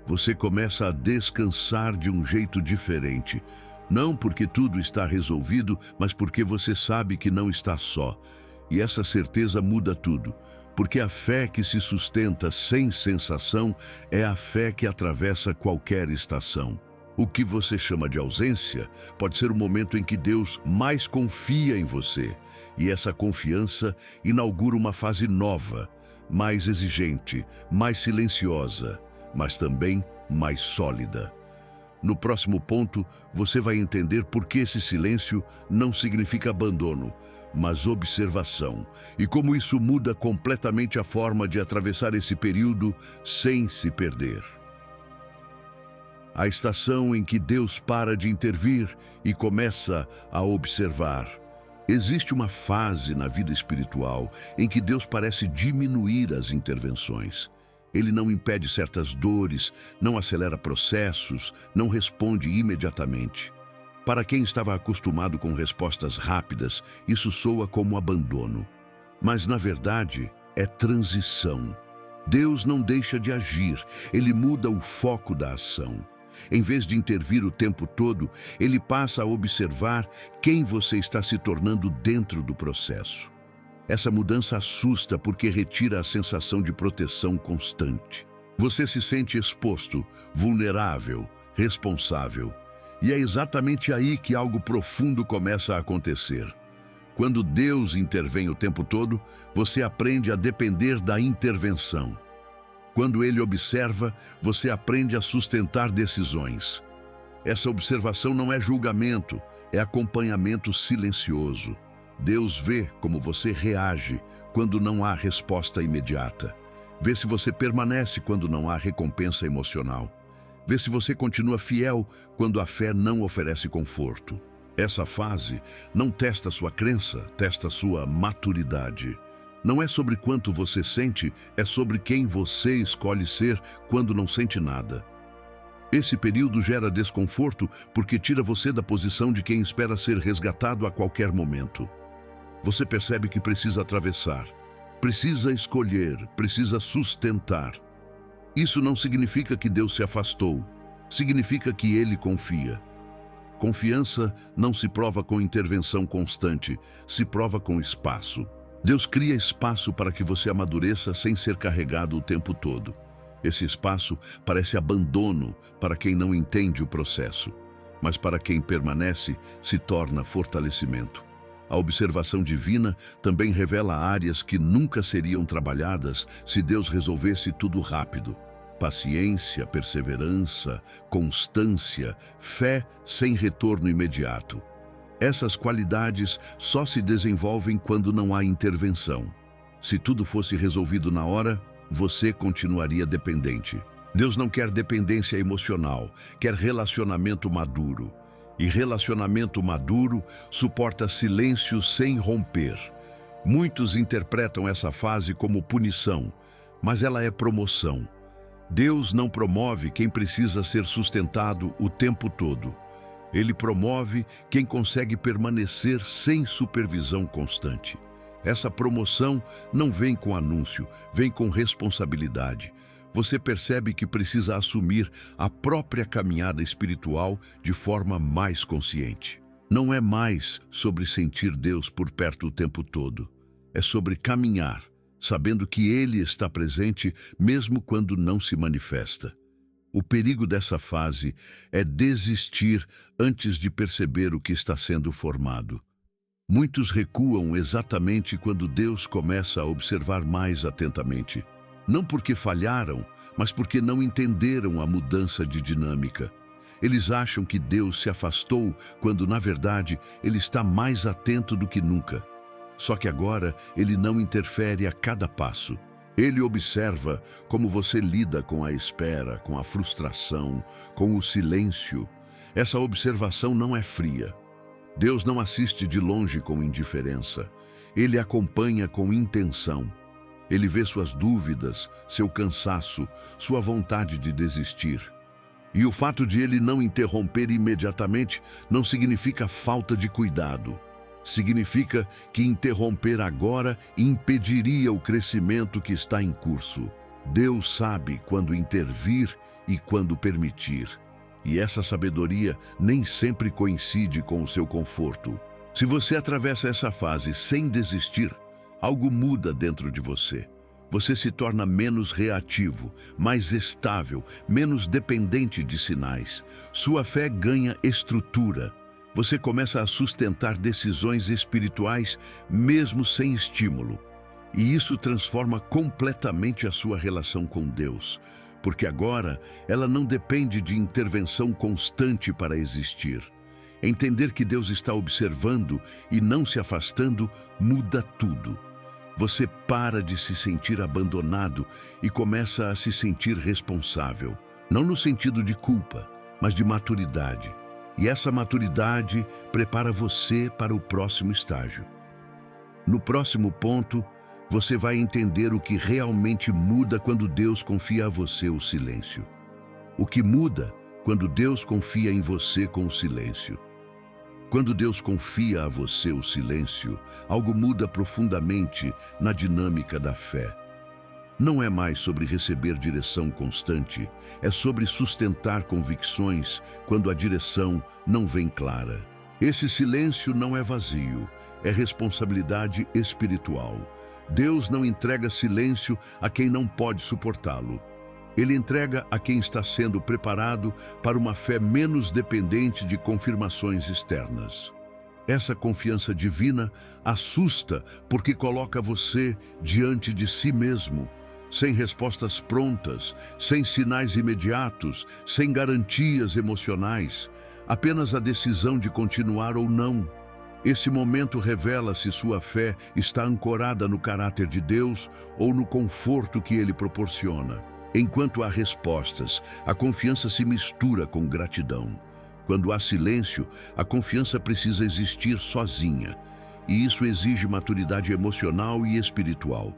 Você começa a descansar de um jeito diferente. Não porque tudo está resolvido, mas porque você sabe que não está só. E essa certeza muda tudo. Porque a fé que se sustenta sem sensação é a fé que atravessa qualquer estação. O que você chama de ausência pode ser o momento em que Deus mais confia em você. E essa confiança inaugura uma fase nova, mais exigente, mais silenciosa, mas também mais sólida. No próximo ponto, você vai entender por que esse silêncio não significa abandono, mas observação, e como isso muda completamente a forma de atravessar esse período sem se perder. A estação em que Deus para de intervir e começa a observar. Existe uma fase na vida espiritual em que Deus parece diminuir as intervenções. Ele não impede certas dores, não acelera processos, não responde imediatamente. Para quem estava acostumado com respostas rápidas, isso soa como abandono. Mas, na verdade, é transição. Deus não deixa de agir, ele muda o foco da ação. Em vez de intervir o tempo todo, ele passa a observar quem você está se tornando dentro do processo. Essa mudança assusta porque retira a sensação de proteção constante. Você se sente exposto, vulnerável, responsável. E é exatamente aí que algo profundo começa a acontecer. Quando Deus intervém o tempo todo, você aprende a depender da intervenção. Quando Ele observa, você aprende a sustentar decisões. Essa observação não é julgamento, é acompanhamento silencioso. Deus vê como você reage quando não há resposta imediata. Vê se você permanece quando não há recompensa emocional. Vê se você continua fiel quando a fé não oferece conforto. Essa fase não testa sua crença, testa sua maturidade. Não é sobre quanto você sente, é sobre quem você escolhe ser quando não sente nada. Esse período gera desconforto porque tira você da posição de quem espera ser resgatado a qualquer momento. Você percebe que precisa atravessar, precisa escolher, precisa sustentar. Isso não significa que Deus se afastou, significa que Ele confia. Confiança não se prova com intervenção constante, se prova com espaço. Deus cria espaço para que você amadureça sem ser carregado o tempo todo. Esse espaço parece abandono para quem não entende o processo, mas para quem permanece, se torna fortalecimento. A observação divina também revela áreas que nunca seriam trabalhadas se Deus resolvesse tudo rápido. Paciência, perseverança, constância, fé sem retorno imediato. Essas qualidades só se desenvolvem quando não há intervenção. Se tudo fosse resolvido na hora, você continuaria dependente. Deus não quer dependência emocional, quer relacionamento maduro. E relacionamento maduro suporta silêncio sem romper. Muitos interpretam essa fase como punição, mas ela é promoção. Deus não promove quem precisa ser sustentado o tempo todo. Ele promove quem consegue permanecer sem supervisão constante. Essa promoção não vem com anúncio, vem com responsabilidade. Você percebe que precisa assumir a própria caminhada espiritual de forma mais consciente. Não é mais sobre sentir Deus por perto o tempo todo. É sobre caminhar, sabendo que Ele está presente mesmo quando não se manifesta. O perigo dessa fase é desistir antes de perceber o que está sendo formado. Muitos recuam exatamente quando Deus começa a observar mais atentamente. Não porque falharam, mas porque não entenderam a mudança de dinâmica. Eles acham que Deus se afastou quando, na verdade, Ele está mais atento do que nunca. Só que agora Ele não interfere a cada passo. Ele observa como você lida com a espera, com a frustração, com o silêncio. Essa observação não é fria. Deus não assiste de longe com indiferença. Ele acompanha com intenção. Ele vê suas dúvidas, seu cansaço, sua vontade de desistir. E o fato de Ele não interromper imediatamente não significa falta de cuidado. Significa que interromper agora impediria o crescimento que está em curso. Deus sabe quando intervir e quando permitir. E essa sabedoria nem sempre coincide com o seu conforto. Se você atravessa essa fase sem desistir, algo muda dentro de você. Você se torna menos reativo, mais estável, menos dependente de sinais. Sua fé ganha estrutura. Você começa a sustentar decisões espirituais mesmo sem estímulo. E isso transforma completamente a sua relação com Deus, porque agora ela não depende de intervenção constante para existir. Entender que Deus está observando e não se afastando muda tudo. Você para de se sentir abandonado e começa a se sentir responsável. Não no sentido de culpa, mas de maturidade. E essa maturidade prepara você para o próximo estágio. No próximo ponto, você vai entender o que realmente muda quando Deus confia a você o silêncio. O que muda quando Deus confia em você com o silêncio. Quando Deus confia a você o silêncio, algo muda profundamente na dinâmica da fé. Não é mais sobre receber direção constante, é sobre sustentar convicções quando a direção não vem clara. Esse silêncio não é vazio, é responsabilidade espiritual. Deus não entrega silêncio a quem não pode suportá-lo. Ele entrega a quem está sendo preparado para uma fé menos dependente de confirmações externas. Essa confiança divina assusta porque coloca você diante de si mesmo, sem respostas prontas, sem sinais imediatos, sem garantias emocionais, apenas a decisão de continuar ou não. Esse momento revela se sua fé está ancorada no caráter de Deus ou no conforto que Ele proporciona. Enquanto há respostas, a confiança se mistura com gratidão. Quando há silêncio, a confiança precisa existir sozinha, e isso exige maturidade emocional e espiritual.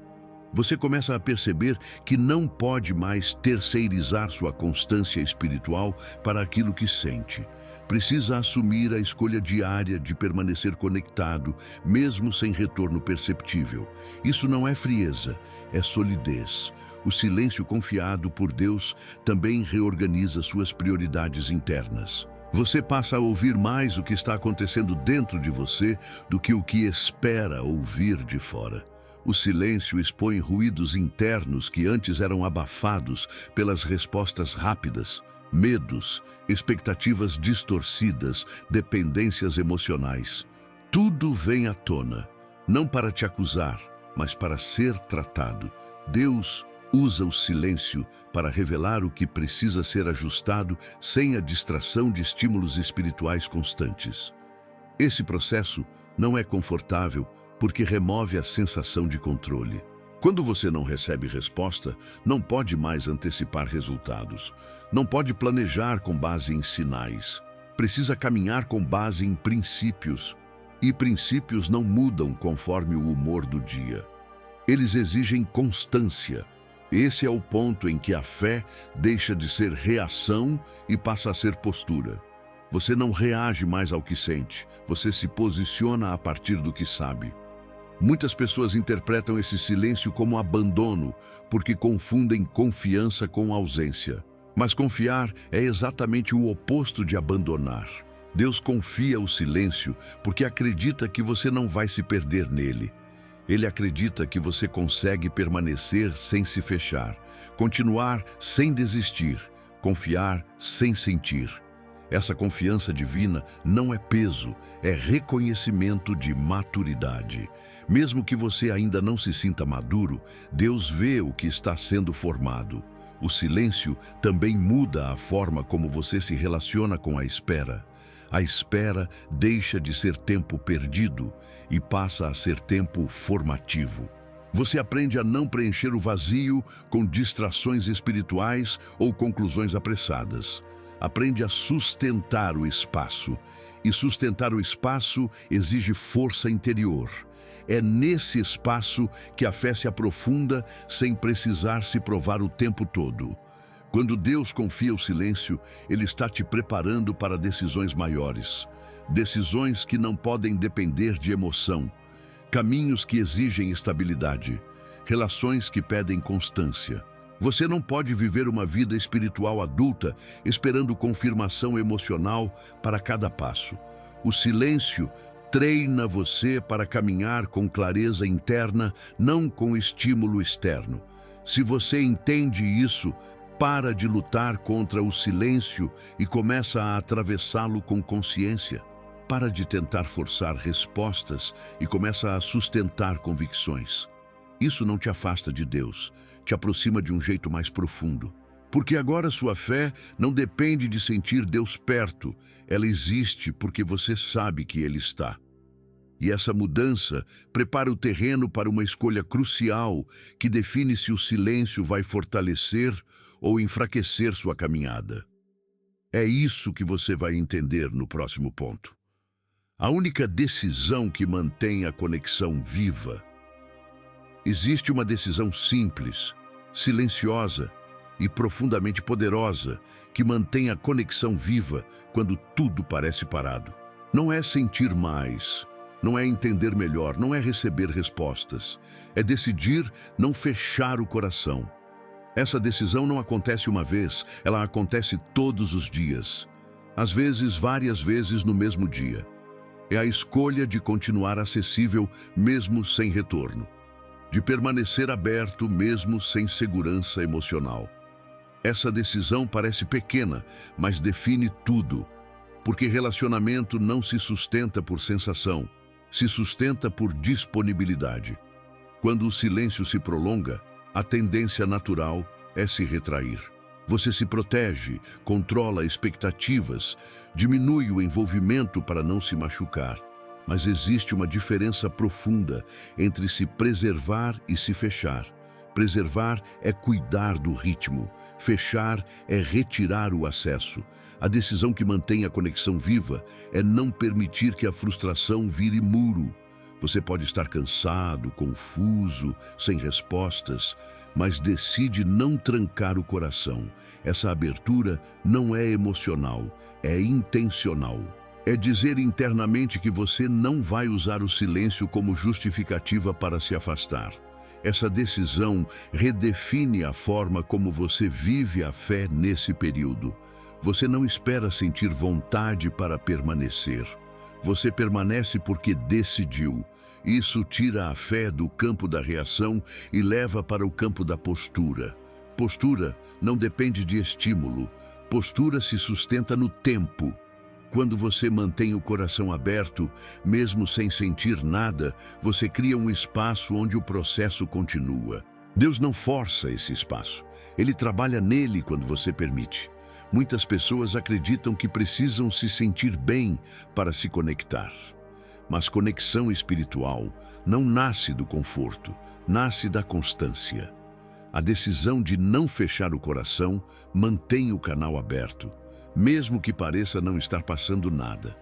Você começa a perceber que não pode mais terceirizar sua constância espiritual para aquilo que sente. Precisa assumir a escolha diária de permanecer conectado, mesmo sem retorno perceptível. Isso não é frieza, é solidez. O silêncio confiado por Deus também reorganiza suas prioridades internas. Você passa a ouvir mais o que está acontecendo dentro de você do que o que espera ouvir de fora. O silêncio expõe ruídos internos que antes eram abafados pelas respostas rápidas, medos, expectativas distorcidas, dependências emocionais. Tudo vem à tona, não para te acusar, mas para ser tratado. Deus usa o silêncio para revelar o que precisa ser ajustado sem a distração de estímulos espirituais constantes. Esse processo não é confortável porque remove a sensação de controle. Quando você não recebe resposta, não pode mais antecipar resultados. Não pode planejar com base em sinais. Precisa caminhar com base em princípios. E princípios não mudam conforme o humor do dia. Eles exigem constância. Esse é o ponto em que a fé deixa de ser reação e passa a ser postura. Você não reage mais ao que sente, você se posiciona a partir do que sabe. Muitas pessoas interpretam esse silêncio como abandono, porque confundem confiança com ausência. Mas confiar é exatamente o oposto de abandonar. Deus confia o silêncio porque acredita que você não vai se perder nele. Ele acredita que você consegue permanecer sem se fechar, continuar sem desistir, confiar sem sentir. Essa confiança divina não é peso, é reconhecimento de maturidade. Mesmo que você ainda não se sinta maduro, Deus vê o que está sendo formado. O silêncio também muda a forma como você se relaciona com a espera. A espera deixa de ser tempo perdido e passa a ser tempo formativo. Você aprende a não preencher o vazio com distrações espirituais ou conclusões apressadas. Aprende a sustentar o espaço. E sustentar o espaço exige força interior. É nesse espaço que a fé se aprofunda sem precisar se provar o tempo todo. Quando Deus confia o silêncio, Ele está te preparando para decisões maiores. Decisões que não podem depender de emoção. Caminhos que exigem estabilidade. Relações que pedem constância. Você não pode viver uma vida espiritual adulta esperando confirmação emocional para cada passo. O silêncio treina você para caminhar com clareza interna, não com estímulo externo. Se você entende isso, para de lutar contra o silêncio e começa a atravessá-lo com consciência. Para de tentar forçar respostas e começa a sustentar convicções. Isso não te afasta de Deus, te aproxima de um jeito mais profundo. Porque agora sua fé não depende de sentir Deus perto, ela existe porque você sabe que Ele está. E essa mudança prepara o terreno para uma escolha crucial que define se o silêncio vai fortalecer ou enfraquecer sua caminhada. É isso que você vai entender no próximo ponto. A única decisão que mantém a conexão viva. Existe uma decisão simples, silenciosa e profundamente poderosa que mantém a conexão viva quando tudo parece parado. Não é sentir mais, não é entender melhor, não é receber respostas. É decidir não fechar o coração. Essa decisão não acontece uma vez, ela acontece todos os dias. Às vezes, várias vezes no mesmo dia. É a escolha de continuar acessível mesmo sem retorno. De permanecer aberto mesmo sem segurança emocional. Essa decisão parece pequena, mas define tudo. Porque relacionamento não se sustenta por sensação, se sustenta por disponibilidade. Quando o silêncio se prolonga, a tendência natural é se retrair. Você se protege, controla expectativas, diminui o envolvimento para não se machucar. Mas existe uma diferença profunda entre se preservar e se fechar. Preservar é cuidar do ritmo, fechar é retirar o acesso. A decisão que mantém a conexão viva é não permitir que a frustração vire muro. Você pode estar cansado, confuso, sem respostas, mas decide não trancar o coração. Essa abertura não é emocional, é intencional. É dizer internamente que você não vai usar o silêncio como justificativa para se afastar. Essa decisão redefine a forma como você vive a fé nesse período. Você não espera sentir vontade para permanecer. Você permanece porque decidiu. Isso tira a fé do campo da reação e leva para o campo da postura. Postura não depende de estímulo. Postura se sustenta no tempo. Quando você mantém o coração aberto, mesmo sem sentir nada, você cria um espaço onde o processo continua. Deus não força esse espaço. Ele trabalha nele quando você permite. Muitas pessoas acreditam que precisam se sentir bem para se conectar. Mas conexão espiritual não nasce do conforto, nasce da constância. A decisão de não fechar o coração mantém o canal aberto, mesmo que pareça não estar passando nada.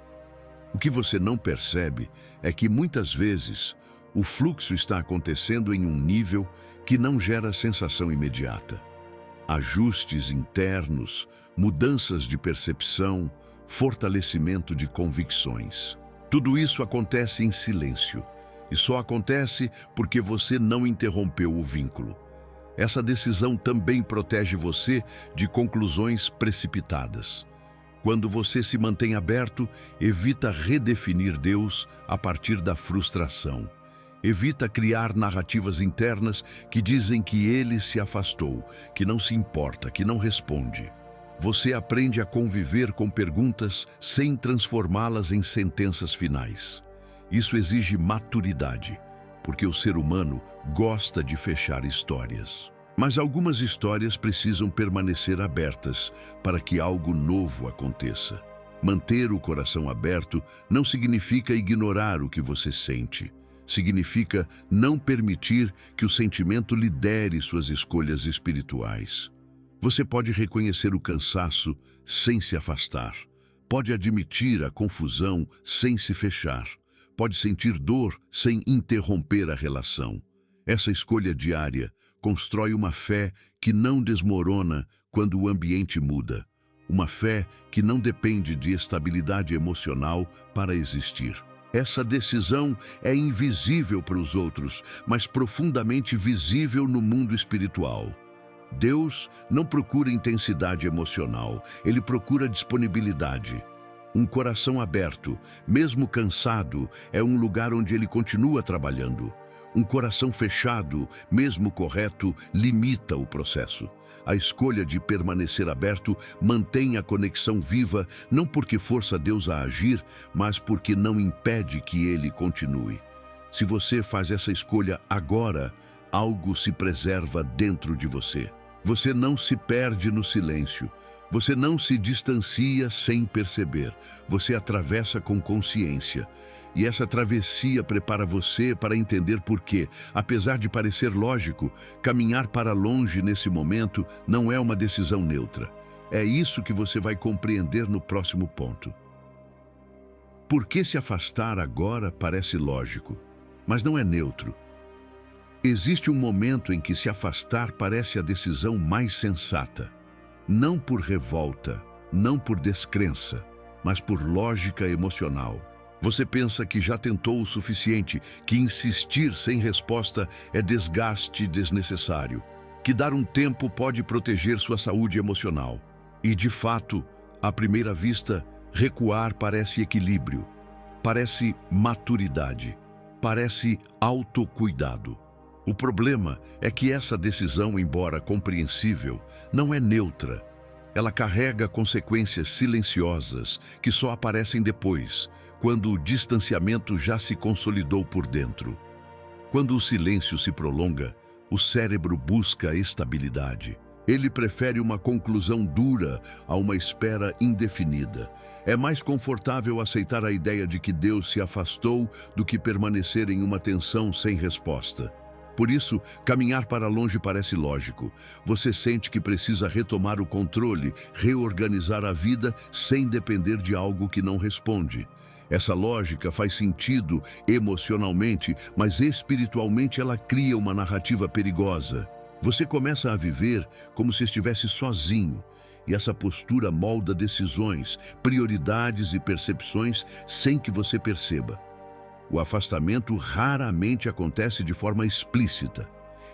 O que você não percebe é que muitas vezes o fluxo está acontecendo em um nível que não gera sensação imediata. Ajustes internos, mudanças de percepção, fortalecimento de convicções. Tudo isso acontece em silêncio, e só acontece porque você não interrompeu o vínculo. Essa decisão também protege você de conclusões precipitadas. Quando você se mantém aberto, evita redefinir Deus a partir da frustração. Evita criar narrativas internas que dizem que ele se afastou, que não se importa, que não responde. Você aprende a conviver com perguntas sem transformá-las em sentenças finais. Isso exige maturidade, porque o ser humano gosta de fechar histórias. Mas algumas histórias precisam permanecer abertas para que algo novo aconteça. Manter o coração aberto não significa ignorar o que você sente. Significa não permitir que o sentimento lidere suas escolhas espirituais. Você pode reconhecer o cansaço sem se afastar. Pode admitir a confusão sem se fechar. Pode sentir dor sem interromper a relação. Essa escolha diária constrói uma fé que não desmorona quando o ambiente muda. Uma fé que não depende de estabilidade emocional para existir. Essa decisão é invisível para os outros, mas profundamente visível no mundo espiritual. Deus não procura intensidade emocional, ele procura disponibilidade. Um coração aberto, mesmo cansado, é um lugar onde ele continua trabalhando. Um coração fechado, mesmo correto, limita o processo. A escolha de permanecer aberto mantém a conexão viva, não porque força Deus a agir, mas porque não impede que ele continue. Se você faz essa escolha agora, algo se preserva dentro de você. Você não se perde no silêncio. Você não se distancia sem perceber. Você atravessa com consciência. E essa travessia prepara você para entender por que, apesar de parecer lógico, caminhar para longe nesse momento não é uma decisão neutra. É isso que você vai compreender no próximo ponto. Por que se afastar agora parece lógico, mas não é neutro? Existe um momento em que se afastar parece a decisão mais sensata. Não por revolta, não por descrença, mas por lógica emocional. Você pensa que já tentou o suficiente, que insistir sem resposta é desgaste desnecessário, que dar um tempo pode proteger sua saúde emocional. E, de fato, à primeira vista, recuar parece equilíbrio, parece maturidade, parece autocuidado. O problema é que essa decisão, embora compreensível, não é neutra. Ela carrega consequências silenciosas que só aparecem depois, quando o distanciamento já se consolidou por dentro. Quando o silêncio se prolonga, o cérebro busca estabilidade. Ele prefere uma conclusão dura a uma espera indefinida. É mais confortável aceitar a ideia de que Deus se afastou do que permanecer em uma tensão sem resposta. Por isso, caminhar para longe parece lógico. Você sente que precisa retomar o controle, reorganizar a vida sem depender de algo que não responde. Essa lógica faz sentido emocionalmente, mas espiritualmente ela cria uma narrativa perigosa. Você começa a viver como se estivesse sozinho, e essa postura molda decisões, prioridades e percepções sem que você perceba. O afastamento raramente acontece de forma explícita.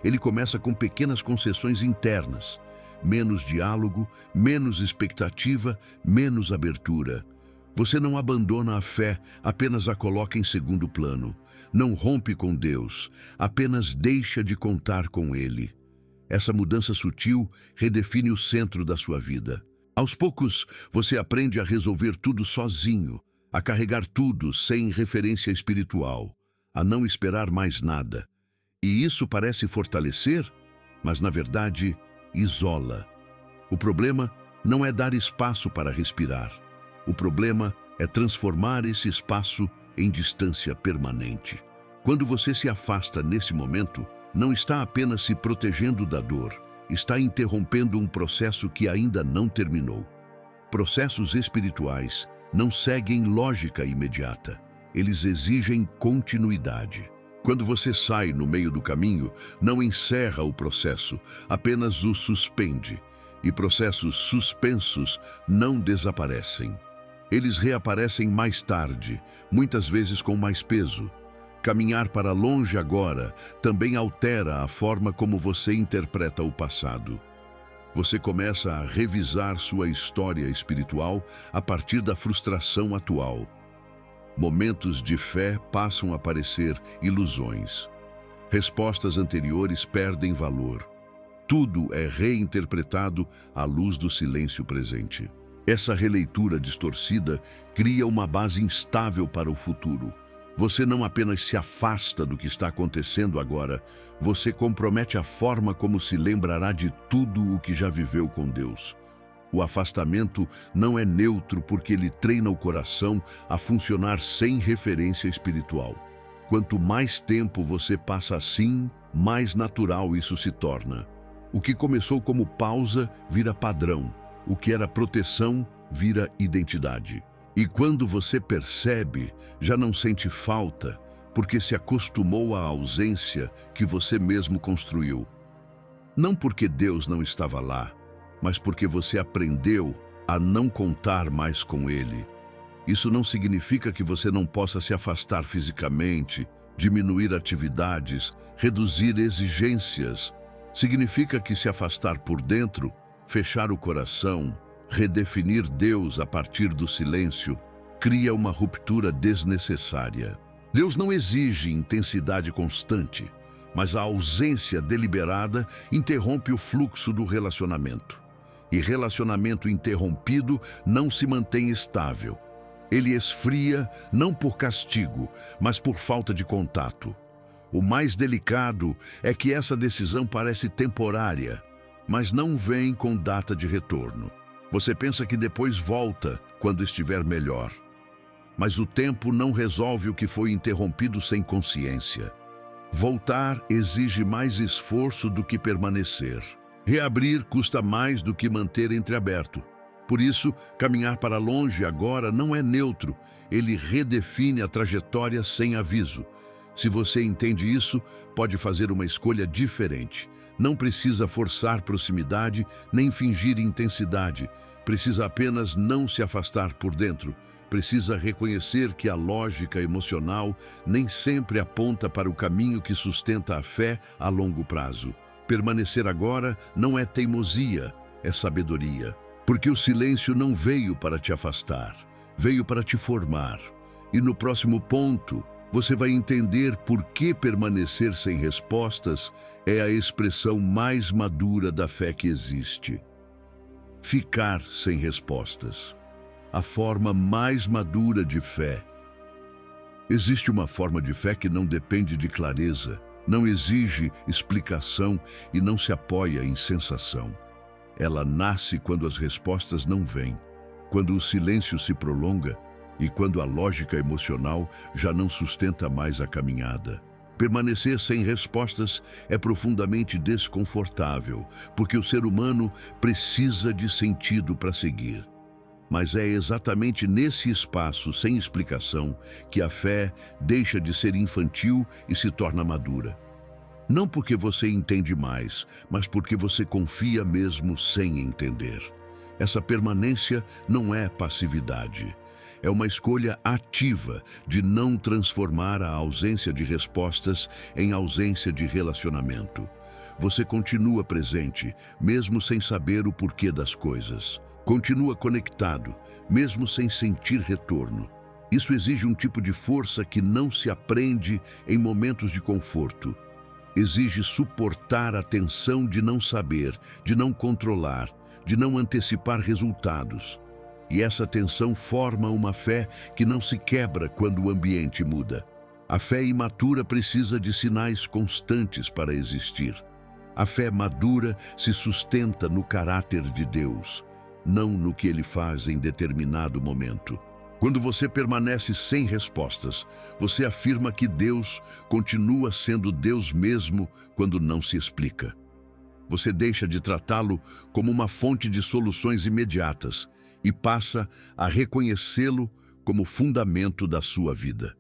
Ele começa com pequenas concessões internas. Menos diálogo, menos expectativa, menos abertura. Você não abandona a fé, apenas a coloca em segundo plano. Não rompe com Deus, apenas deixa de contar com Ele. Essa mudança sutil redefine o centro da sua vida. Aos poucos, você aprende a resolver tudo sozinho, a carregar tudo sem referência espiritual, a não esperar mais nada. E isso parece fortalecer, mas na verdade isola. O problema não é dar espaço para respirar. O problema é transformar esse espaço em distância permanente. Quando você se afasta nesse momento, não está apenas se protegendo da dor, está interrompendo um processo que ainda não terminou. Processos espirituais não seguem lógica imediata. Eles exigem continuidade. Quando você sai no meio do caminho, não encerra o processo, apenas o suspende. E processos suspensos não desaparecem. Eles reaparecem mais tarde, muitas vezes com mais peso. Caminhar para longe agora também altera a forma como você interpreta o passado. Você começa a revisar sua história espiritual a partir da frustração atual. Momentos de fé passam a parecer ilusões. Respostas anteriores perdem valor. Tudo é reinterpretado à luz do silêncio presente. Essa releitura distorcida cria uma base instável para o futuro. Você não apenas se afasta do que está acontecendo agora, você compromete a forma como se lembrará de tudo o que já viveu com Deus. O afastamento não é neutro porque ele treina o coração a funcionar sem referência espiritual. Quanto mais tempo você passa assim, mais natural isso se torna. O que começou como pausa vira padrão. O que era proteção vira identidade. E quando você percebe, já não sente falta, porque se acostumou à ausência que você mesmo construiu. Não porque Deus não estava lá, mas porque você aprendeu a não contar mais com Ele. Isso não significa que você não possa se afastar fisicamente, diminuir atividades, reduzir exigências. Significa que se afastar por dentro, fechar o coração, redefinir Deus a partir do silêncio, cria uma ruptura desnecessária. Deus não exige intensidade constante, mas a ausência deliberada interrompe o fluxo do relacionamento. E relacionamento interrompido não se mantém estável. Ele esfria não por castigo, mas por falta de contato. O mais delicado é que essa decisão parece temporária, mas não vem com data de retorno. Você pensa que depois volta quando estiver melhor. Mas o tempo não resolve o que foi interrompido sem consciência. Voltar exige mais esforço do que permanecer. Reabrir custa mais do que manter entreaberto. Por isso, caminhar para longe agora não é neutro. Ele redefine a trajetória sem aviso. Se você entende isso, pode fazer uma escolha diferente. Não precisa forçar proximidade, nem fingir intensidade. Precisa apenas não se afastar por dentro. Precisa reconhecer que a lógica emocional nem sempre aponta para o caminho que sustenta a fé a longo prazo. Permanecer agora não é teimosia, é sabedoria. Porque o silêncio não veio para te afastar, veio para te formar. E no próximo ponto, Você vai entender por que permanecer sem respostas é a expressão mais madura da fé que existe. Ficar sem respostas. A forma mais madura de fé. Existe uma forma de fé que não depende de clareza, não exige explicação e não se apoia em sensação. Ela nasce quando as respostas não vêm, quando o silêncio se prolonga e quando a lógica emocional já não sustenta mais a caminhada. Permanecer sem respostas é profundamente desconfortável, porque o ser humano precisa de sentido para seguir. Mas é exatamente nesse espaço sem explicação que a fé deixa de ser infantil e se torna madura. Não porque você entende mais, mas porque você confia mesmo sem entender. Essa permanência não é passividade. É uma escolha ativa de não transformar a ausência de respostas em ausência de relacionamento. Você continua presente, mesmo sem saber o porquê das coisas. Continua conectado, mesmo sem sentir retorno. Isso exige um tipo de força que não se aprende em momentos de conforto. Exige suportar a tensão de não saber, de não controlar, de não antecipar resultados. E essa tensão forma uma fé que não se quebra quando o ambiente muda. A fé imatura precisa de sinais constantes para existir. A fé madura se sustenta no caráter de Deus, não no que Ele faz em determinado momento. Quando você permanece sem respostas, você afirma que Deus continua sendo Deus mesmo quando não se explica. Você deixa de tratá-lo como uma fonte de soluções imediatas e passa a reconhecê-lo como fundamento da sua vida.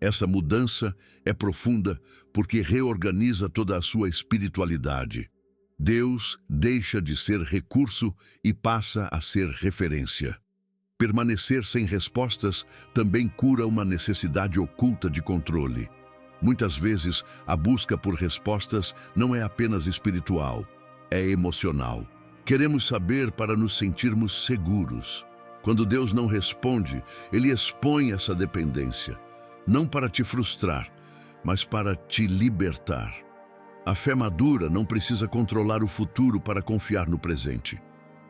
Essa mudança é profunda porque reorganiza toda a sua espiritualidade. Deus deixa de ser recurso e passa a ser referência. Permanecer sem respostas também cura uma necessidade oculta de controle. Muitas vezes, a busca por respostas não é apenas espiritual, é emocional. Queremos saber para nos sentirmos seguros. Quando Deus não responde, Ele expõe essa dependência, não para te frustrar, mas para te libertar. A fé madura não precisa controlar o futuro para confiar no presente.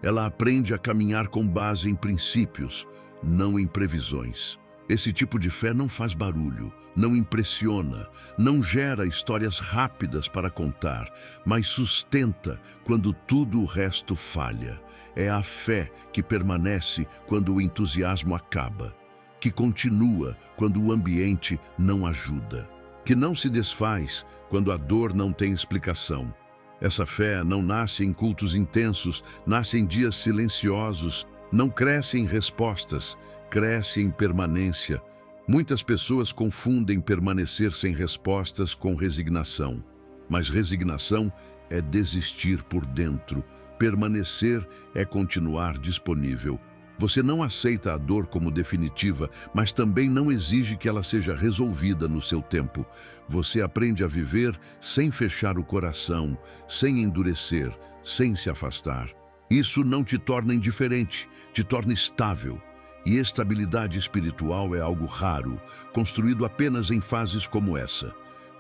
Ela aprende a caminhar com base em princípios, não em previsões. Esse tipo de fé não faz barulho, não impressiona, não gera histórias rápidas para contar, mas sustenta quando tudo o resto falha. É a fé que permanece quando o entusiasmo acaba, que continua quando o ambiente não ajuda, que não se desfaz quando a dor não tem explicação. Essa fé não nasce em cultos intensos, nasce em dias silenciosos, não cresce em respostas, cresce em permanência. Muitas pessoas confundem permanecer sem respostas com resignação. Mas resignação é desistir por dentro. Permanecer é continuar disponível. Você não aceita a dor como definitiva, mas também não exige que ela seja resolvida no seu tempo. Você aprende a viver sem fechar o coração, sem endurecer, sem se afastar. Isso não te torna indiferente, te torna estável. E estabilidade espiritual é algo raro, construído apenas em fases como essa.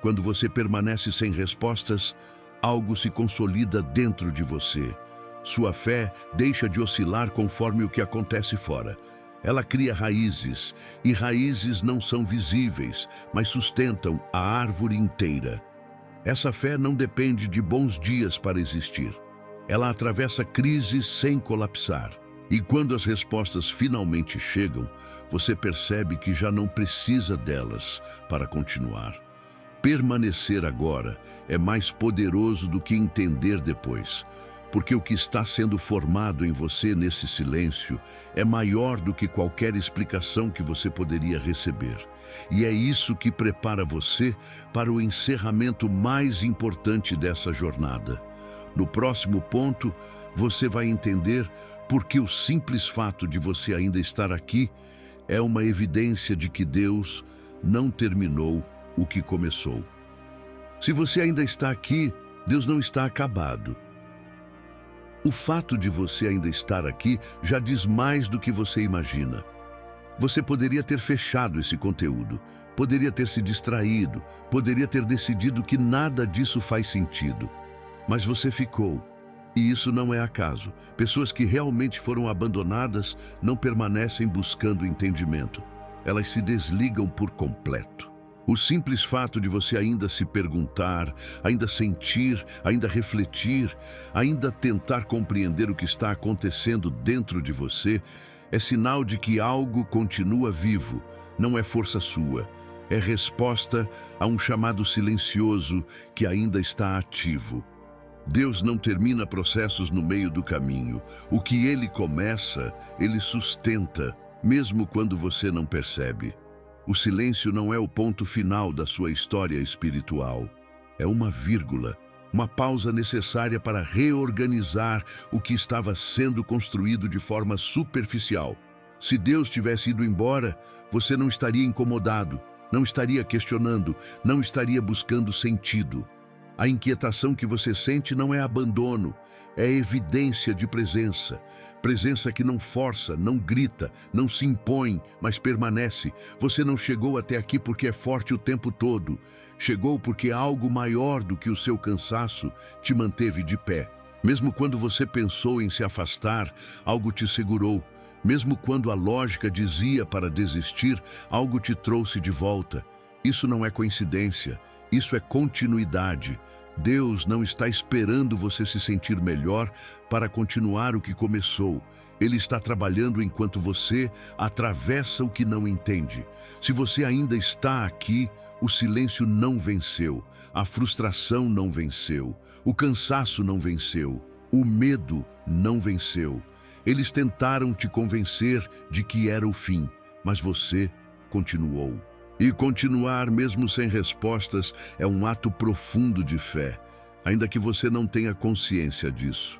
Quando você permanece sem respostas, algo se consolida dentro de você. Sua fé deixa de oscilar conforme o que acontece fora. Ela cria raízes, e raízes não são visíveis, mas sustentam a árvore inteira. Essa fé não depende de bons dias para existir. Ela atravessa crises sem colapsar. E quando as respostas finalmente chegam, você percebe que já não precisa delas para continuar. Permanecer agora é mais poderoso do que entender depois, porque o que está sendo formado em você nesse silêncio é maior do que qualquer explicação que você poderia receber. E é isso que prepara você para o encerramento mais importante dessa jornada. No próximo ponto, você vai entender porque o simples fato de você ainda estar aqui é uma evidência de que Deus não terminou o que começou. Se você ainda está aqui, Deus não está acabado. O fato de você ainda estar aqui já diz mais do que você imagina. Você poderia ter fechado esse conteúdo, poderia ter se distraído, poderia ter decidido que nada disso faz sentido. Mas você ficou. E isso não é acaso. Pessoas que realmente foram abandonadas não permanecem buscando entendimento. Elas se desligam por completo. O simples fato de você ainda se perguntar, ainda sentir, ainda refletir, ainda tentar compreender o que está acontecendo dentro de você, é sinal de que algo continua vivo. Não é força sua. É resposta a um chamado silencioso que ainda está ativo. Deus não termina processos no meio do caminho. O que Ele começa, Ele sustenta, mesmo quando você não percebe. O silêncio não é o ponto final da sua história espiritual. É uma vírgula, uma pausa necessária para reorganizar o que estava sendo construído de forma superficial. Se Deus tivesse ido embora, você não estaria incomodado, não estaria questionando, não estaria buscando sentido. A inquietação que você sente não é abandono, é evidência de presença. Presença que não força, não grita, não se impõe, mas permanece. Você não chegou até aqui porque é forte o tempo todo. Chegou porque algo maior do que o seu cansaço te manteve de pé. Mesmo quando você pensou em se afastar, algo te segurou. Mesmo quando a lógica dizia para desistir, algo te trouxe de volta. Isso não é coincidência, isso é continuidade. Deus não está esperando você se sentir melhor para continuar o que começou. Ele está trabalhando enquanto você atravessa o que não entende. Se você ainda está aqui, o silêncio não venceu, a frustração não venceu, o cansaço não venceu, o medo não venceu. Eles tentaram te convencer de que era o fim, mas você continuou. E continuar mesmo sem respostas é um ato profundo de fé, ainda que você não tenha consciência disso.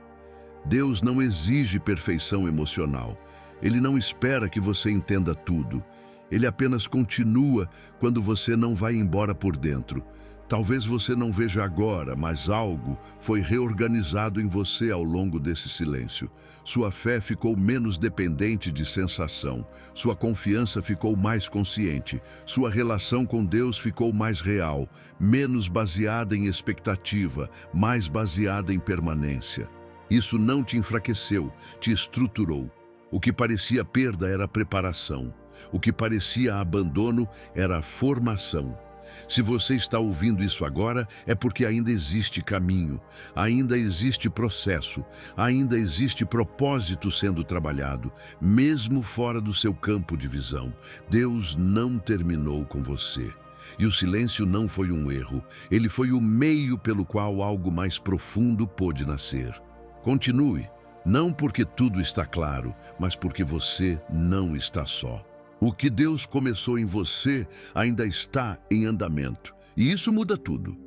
Deus não exige perfeição emocional. Ele não espera que você entenda tudo. Ele apenas continua quando você não vai embora por dentro. Talvez você não veja agora, mas algo foi reorganizado em você ao longo desse silêncio. Sua fé ficou menos dependente de sensação. Sua confiança ficou mais consciente. Sua relação com Deus ficou mais real, menos baseada em expectativa, mais baseada em permanência. Isso não te enfraqueceu, te estruturou. O que parecia perda era preparação. O que parecia abandono era formação. Se você está ouvindo isso agora, é porque ainda existe caminho, ainda existe processo, ainda existe propósito sendo trabalhado, mesmo fora do seu campo de visão. Deus não terminou com você. E o silêncio não foi um erro, ele foi o meio pelo qual algo mais profundo pôde nascer. Continue, não porque tudo está claro, mas porque você não está só. O que Deus começou em você ainda está em andamento. E isso muda tudo.